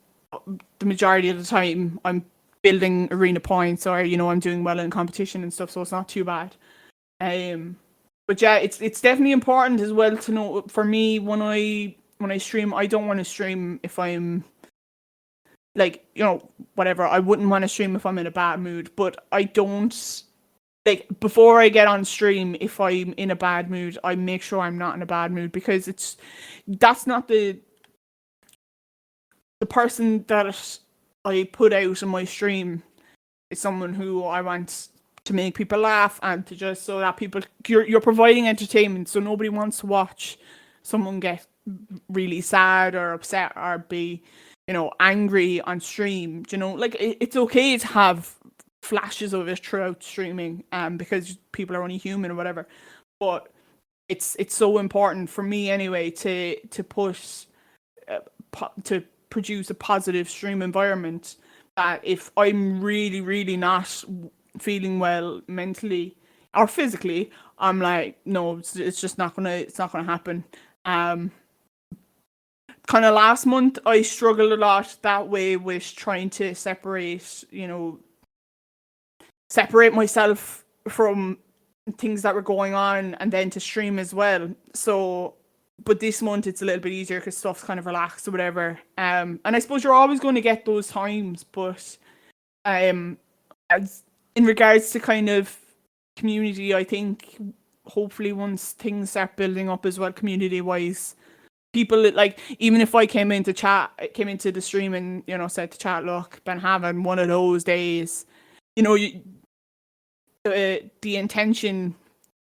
the majority of the time I'm building arena points, or I'm doing well in competition and stuff, so it's not too bad. But yeah, it's definitely important as well to know. For me, when I stream, I don't want to stream if I'm whatever. I wouldn't want to stream if I'm in a bad mood, but I don't before I get on stream, if I'm in a bad mood, I make sure I'm not in a bad mood, because that's not the person that I put out in my stream is someone who I want to make people laugh, and to just so that you're providing entertainment, so nobody wants to watch someone get really sad or upset or be angry on stream. It's okay to have flashes of it throughout streaming, because people are only human or whatever, but it's so important for me anyway to push to produce a positive stream environment, that if I'm really, really not feeling well mentally or physically, I'm like, no, it's just not gonna happen. Kind of last month, I struggled a lot that way with trying to separate myself from things that were going on, and then to stream as well. So, but this month it's a little bit easier because stuff's kind of relaxed or whatever. And I suppose you're always going to get those times, but as in regards to kind of community, I think hopefully once things start building up as well, community wise, people even if I came into the stream and said to chat, look, been having one of those days, the intention,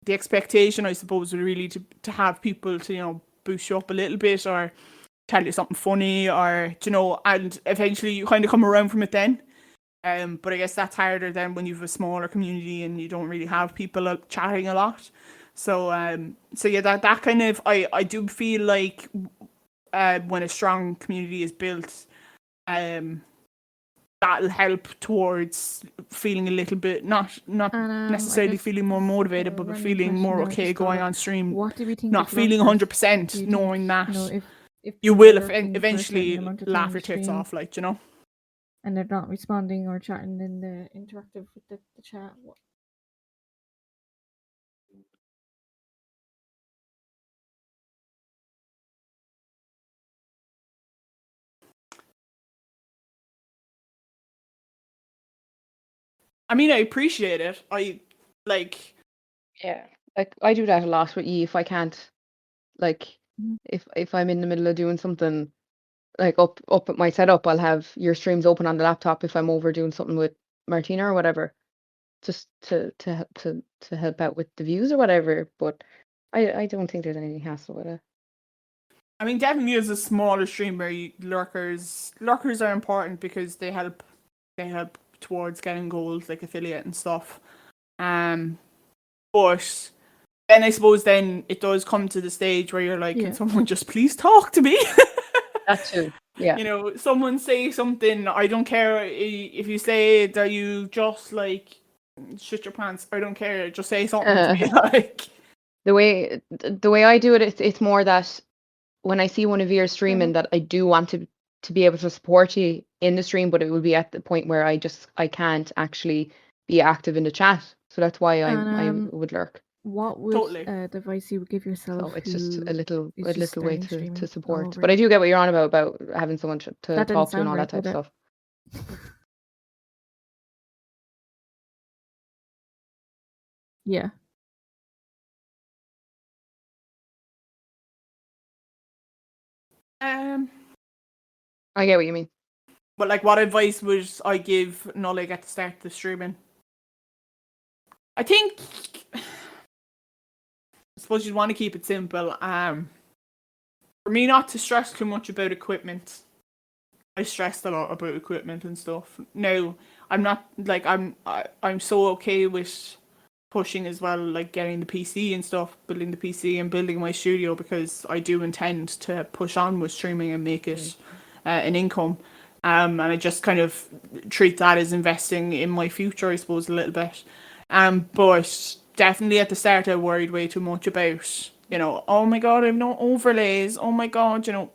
the expectation, I suppose, would really to have people to boost you up a little bit, or tell you something funny, or and eventually you kind of come around from it then. But I guess that's harder than when you have a smaller community and you don't really have people chatting a lot. So yeah, that kind of I do feel like when a strong community is built, that'll help towards feeling a little bit not necessarily feeling more motivated, but feeling more okay going on stream. What do we think? Not feeling 100%, knowing that if you will eventually laugh your tits off, and they're not responding or chatting in the interactive with the chat. I mean, I appreciate it. Yeah, I do that a lot with you. If I can't, if I'm in the middle of doing something, up at my setup, I'll have your streams open on the laptop if I'm over doing something with Martina or whatever, just to help out with the views or whatever. But I don't think there's anything hassle with it. I mean, definitely as a smaller streamer, lurkers are important because they help they help towards getting goals like affiliate and stuff. But then I suppose then it does come to the stage where you're like, Yeah. can someone just please talk to me? That too. Yeah. You know, someone say something. I don't care if you say that you just like shit your pants. I don't care. Just say something to me. Like The way I do it, it's more that when I see one of yours streaming, that I do want to be able to support you in the stream, but it will be at the point where I can't actually be active in the chat. So that's why I would lurk. What would Totally. the advice you would give yourself? So it's just a little is just way starting streaming to all support. over But I again? do get what you're on about having someone to That didn't talk to and sound all right, that type did of it? stuff. Yeah. I get what you mean. But like, what advice would I give Nullig at the start of the streaming? I think, I suppose you'd want to keep it simple. For me, not to stress too much about equipment. I stressed a lot about equipment and stuff. No, I'm not like I'm so okay with pushing as well, like getting the PC and stuff, building the PC and building my studio, because I do intend to push on with streaming and make it an income. And I just kind of treat that as investing in my future, I suppose, a little bit. But definitely at the start, I worried way too much about, you know, oh my god, I have no overlays. Oh my god, you know,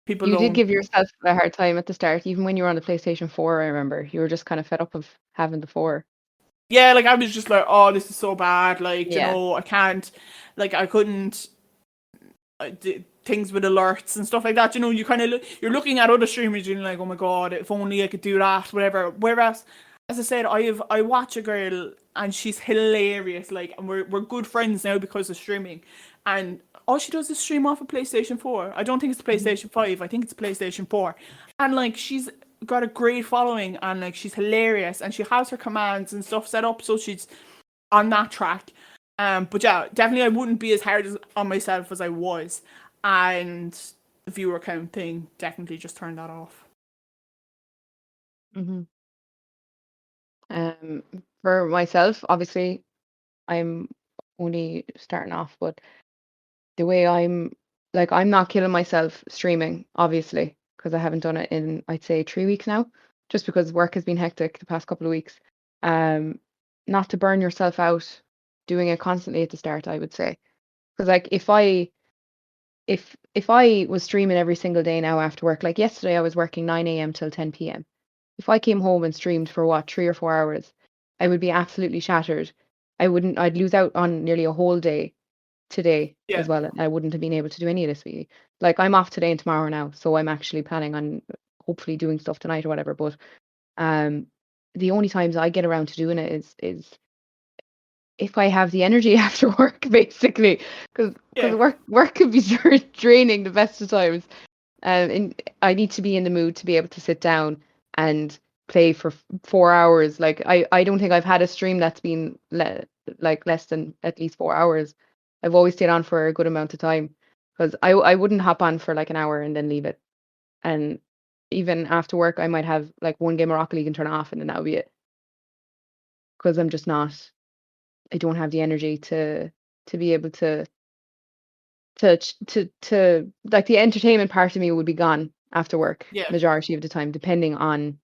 people You did don't. give yourself a hard time at the start, even when you were on the PlayStation 4, I remember. You were just kind of fed up of having the 4. Yeah, like I was just like, oh, this is so bad. Like, you Yeah. know, I can't, like, I couldn't. Things with alerts and stuff like that. You know, you kind of you're looking at other streamers and you're like, oh my god, if only I could do that, whatever. Whereas, as I said, I watch a girl and she's hilarious. Like, and we're good friends now because of streaming, and all she does is stream off a PlayStation 4. I don't think it's a PlayStation 5. I think it's a PlayStation 4, and like she's got a great following and like she's hilarious and she has her commands and stuff set up so she's on that track. But yeah, definitely I wouldn't be as hard on myself as I was. And the viewer count thing, definitely just turn that off. Mm-hmm. For myself, obviously, I'm only starting off, but the way I'm not killing myself streaming, obviously, because I haven't done it in, I'd say, 3 weeks now, just because work has been hectic the past couple of weeks. Not to burn yourself out doing it constantly at the start, I would say. Because like if I was streaming every single day now after work, like yesterday I was working 9 a.m. till 10 p.m. If I came home and streamed for what, 3 or 4 hours, I would be absolutely shattered. I'd lose out on nearly a whole day today as well. And I wouldn't have been able to do any of this with you. Like I'm off today and tomorrow now, so I'm actually planning on hopefully doing stuff tonight or whatever. But the only times I get around to doing it is if I have the energy after work, basically, because work can be draining the best of times. And I need to be in the mood to be able to sit down and play for 4 hours. Like I don't think I've had a stream that's been like less than at least 4 hours. I've always stayed on for a good amount of time because I wouldn't hop on for like an hour and then leave it. And even after work, I might have like one game of Rocket League and turn it off, and then that would be it. Because I'm just not. I don't have the energy to be able to like the entertainment part of me would be gone after work majority of the time, depending on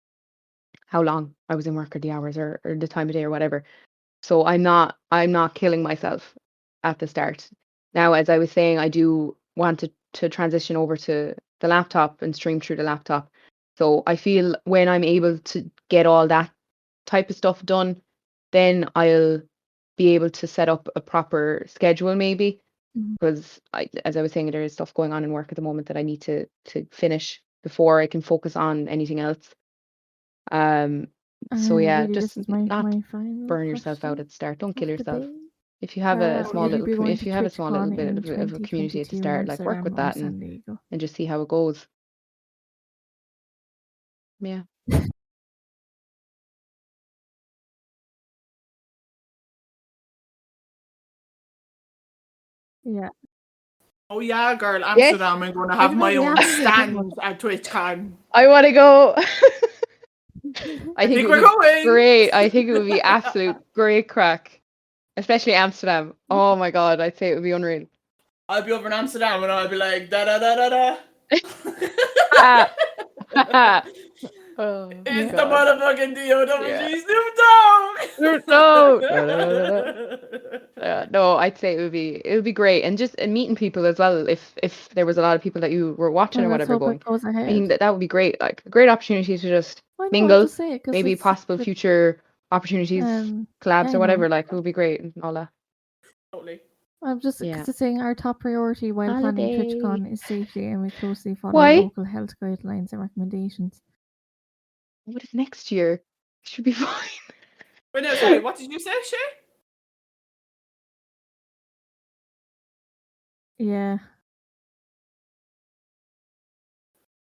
how long I was in work or the hours or the time of day or whatever. So I'm not killing myself at the start. Now, as I was saying, I do want to transition over to the laptop and stream through the laptop. So I feel when I'm able to get all that type of stuff done, then I'll be able to set up a proper schedule maybe, because as I was saying, there is stuff going on in work at the moment that I need to finish before I can focus on anything else. So yeah, Really, just this is my not final burn yourself out question at the start. Don't kill of the yourself. day. If you have a small Will you little be going if to you have a small little TwitchCon bit in of a community at the 2022 in start, like work Amsterdam with or that San Diego? and just see how it goes. Yeah. Yeah. Oh yeah, girl, Yes. Amsterdam. I'm going to I have don't know my the own answer to that one. stand at TwitchCon. I want to go. I think it we're would be going. great. I think it would be absolute great crack, especially Amsterdam. Oh my god, I'd say it would be unreal. I'll be over in Amsterdam and I'll be like da da da da da. Oh, It's the God. motherfucking DOWG Yeah. Snoop Dogg. No. No, I'd say it would be great, and just meeting people as well. If there was a lot of people that you were watching or Well, let's whatever hope going, it goes I ahead. think that would be great. Like a great opportunity to just I know, I'll mingle, just say it because maybe it's possible future opportunities, collabs yeah, I or whatever. know. Like it would be great and all that. Totally. I'm just Yeah. because saying our top priority while planning Holiday. TwitchCon is safety, and we closely follow Why? local health guidelines and recommendations. What is next year? Should be fine. Wait, no, sorry. What did you say, Shay? Yeah.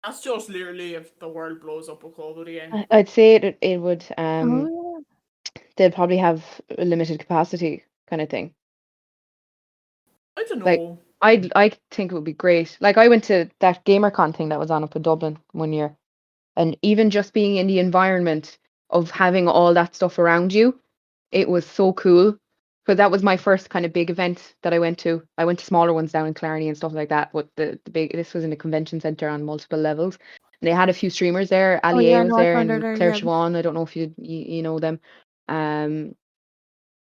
That's just literally if the world blows up with COVID again. I'd say it would. Oh They'd probably have a limited capacity kind of thing. I don't Like know. I think it would be great. Like I went to that GamerCon thing that was on up in Dublin one year, and even just being in the environment of having all that stuff around you, it was so cool. Because that was my first kind of big event that I went to. I went to smaller ones down in Clarny and stuff like that, but the big this was in a convention center on multiple levels. And they had a few streamers there. Oh Ali yeah, A was no, I there found her and there. Claire Yeah. Siobhan. I don't know if you know them.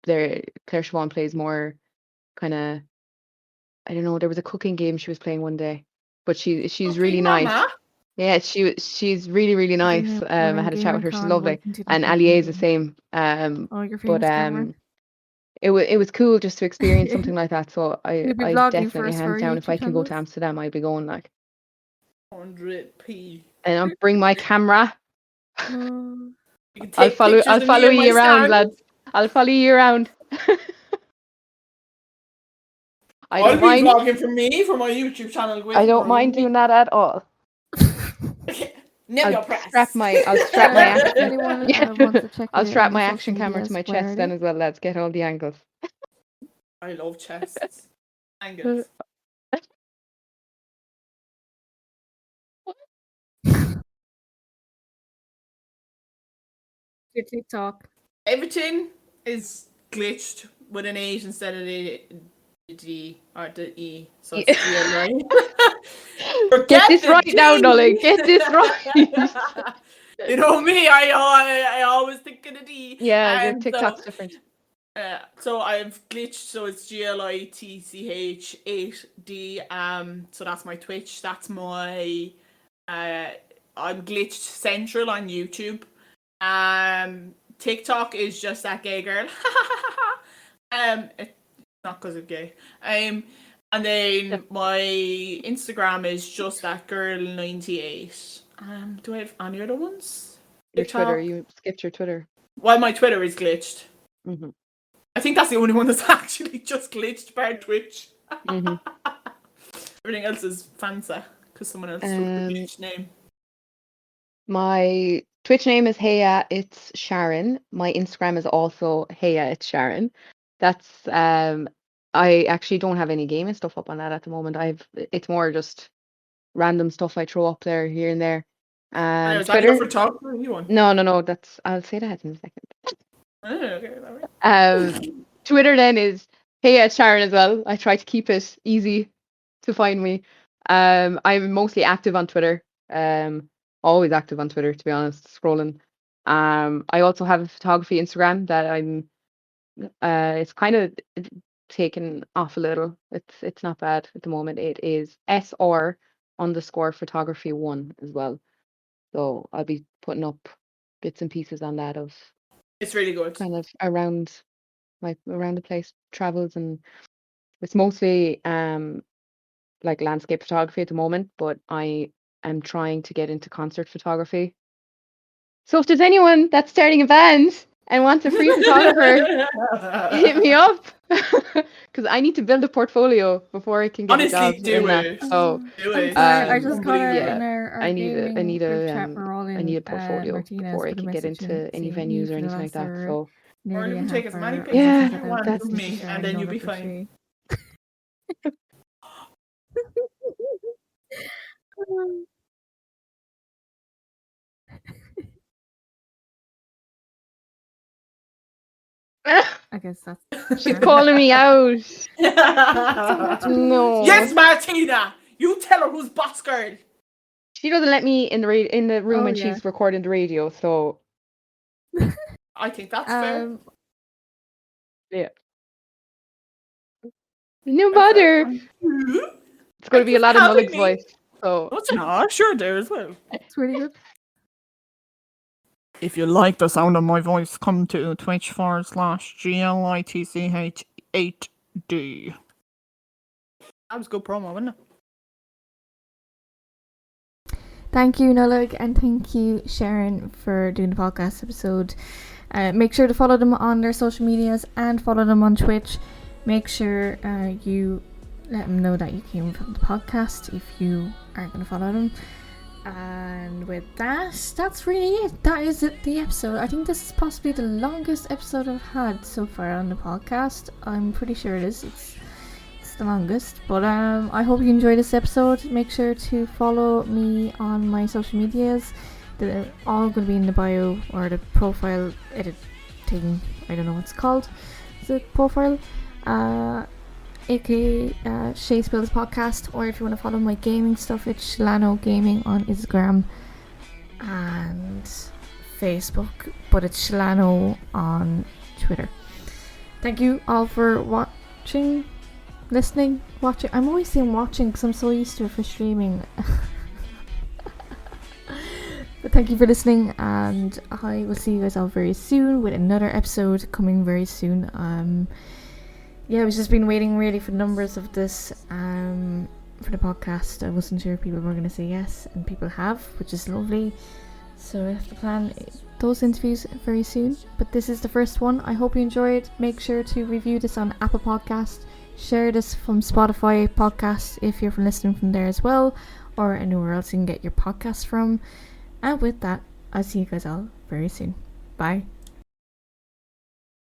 There Claire Siobhan plays more kind of, I don't know, there was a cooking game she was playing one day, but she's really Cooking nice. mama. Yeah, she's really, really nice. I We're in had a chat with her. She's GamerCon. lovely. Welcome to the And cooking Ali is the game. same. Oh, your But famous camera. it was cool just to experience something like that. So You'll be I vlogging for definitely us for our hands down if I YouTube can go to channels. Amsterdam, I'd be going like. 100p. And I'll bring my camera. Oh. You can take I'll pictures of me follow and my you around, stand. lads. I'll follow you around. I I'll don't be mind. vlogging for me for my YouTube channel. I don't mind doing that at all. Nip your press. I'll strap my If action. anyone Yeah. wants to check I'll out strap any my social action camera to medias, my where chest are then they? as well, lads. Get all the angles. I love chests. Angles. Your TikTok. Everything is glitched with an 8 instead of the D or the E. So it's GLI. Get this right now, Nolly. Get this right. You know me, I always think of the D. Yeah, your And TikTok's different. so I've glitched, so it's GLITCH8D. So that's my Twitch. That's my I'm glitched central on YouTube. TikTok is just that gay girl. It's not because of gay. And then my Instagram is just that girl 98. Do I have any other ones? Your Twitter, TikTok. you skipped your Twitter. Well, my Twitter is glitched. Mm-hmm. I think that's the only one that's actually just glitched by Twitch. Mm-hmm. Everything else is fancy because someone else took the glitch name. My Twitch name is Heya, it's Sharon. My Instagram is also Heya, it's Sharon. That's I actually don't have any gaming stuff up on that at the moment. It's more just random stuff I throw up there here and there. Is that your Twitter? photographer? New one? No, that's I'll say that in a second. Oh, okay, all right. Twitter then is Heya, it's Sharon as well. I try to keep it easy to find me. I'm mostly active on Twitter. Always active on Twitter, to be honest, scrolling. I also have a photography Instagram that I'm. It's kind of taken off a little. It's not bad at the moment. It is SR_photography1 as well. So I'll be putting up bits and pieces on that of It's really good. kind of around the place, travels, and it's mostly like landscape photography at the moment, but I am trying to get into concert photography. So if there's anyone that's starting a band and wants a free photographer, hit me up. Because I need to build a portfolio before I can get a Honestly, job do in that. it. So Do I'm it. sorry, I It's just caught her unbelievable. in our I gaming need group chat. We're all I need in. a portfolio Martinez before I put a can get message in into any saying you venues or for the anything like last that. hour, So Or nearly you a can take half as many hour. pictures Yeah, as you want that's of me, and then you'll be fine. I guess that's. She's calling me out. No. Yes, Martina. You tell her who's boss girl. She doesn't let me in the room Oh, when yeah. she's recording the radio. So I think that's fair. yeah. No matter. It's going to be a lot of Nullig's voice. So What's not? Sure, there as well. It's really good. If you like the sound of my voice, come to Twitch.tv/Glitch8d. That was good promo, wasn't it? Thank you, Nullig, and thank you, Sharon, for doing the podcast episode. Make sure to follow them on their social medias and follow them on Twitch. Make sure you let them know that you came from the podcast if you aren't going to follow them. And with that, that's really it. That is it, the episode. I think this is possibly the longest episode I've had so far on the podcast. I'm pretty sure it is. It's the longest, but I hope you enjoyed this episode. Make sure to follow me on my social medias. They're all going to be in the bio or the profile edit thing. I don't know what it's called. Is it profile? aka Shay Spills Podcast, or if you want to follow my gaming stuff, it's Shalano Gaming on Instagram and Facebook, but it's Shalano on Twitter. Thank you all for watching. Listening, watching. I'm always saying watching because I'm so used to it for streaming. But thank you for listening, and I will see you guys all very soon with another episode coming very soon. Yeah, I've just been waiting really for numbers of this for the podcast. I wasn't sure if people were going to say yes, and people have, which is lovely. So I have to plan those interviews very soon. But this is the first one. I hope you enjoyed. Make sure to review this on Apple Podcasts. Share this from Spotify podcasts if you're listening from there as well, or anywhere else you can get your podcasts from. And with that, I'll see you guys all very soon. Bye.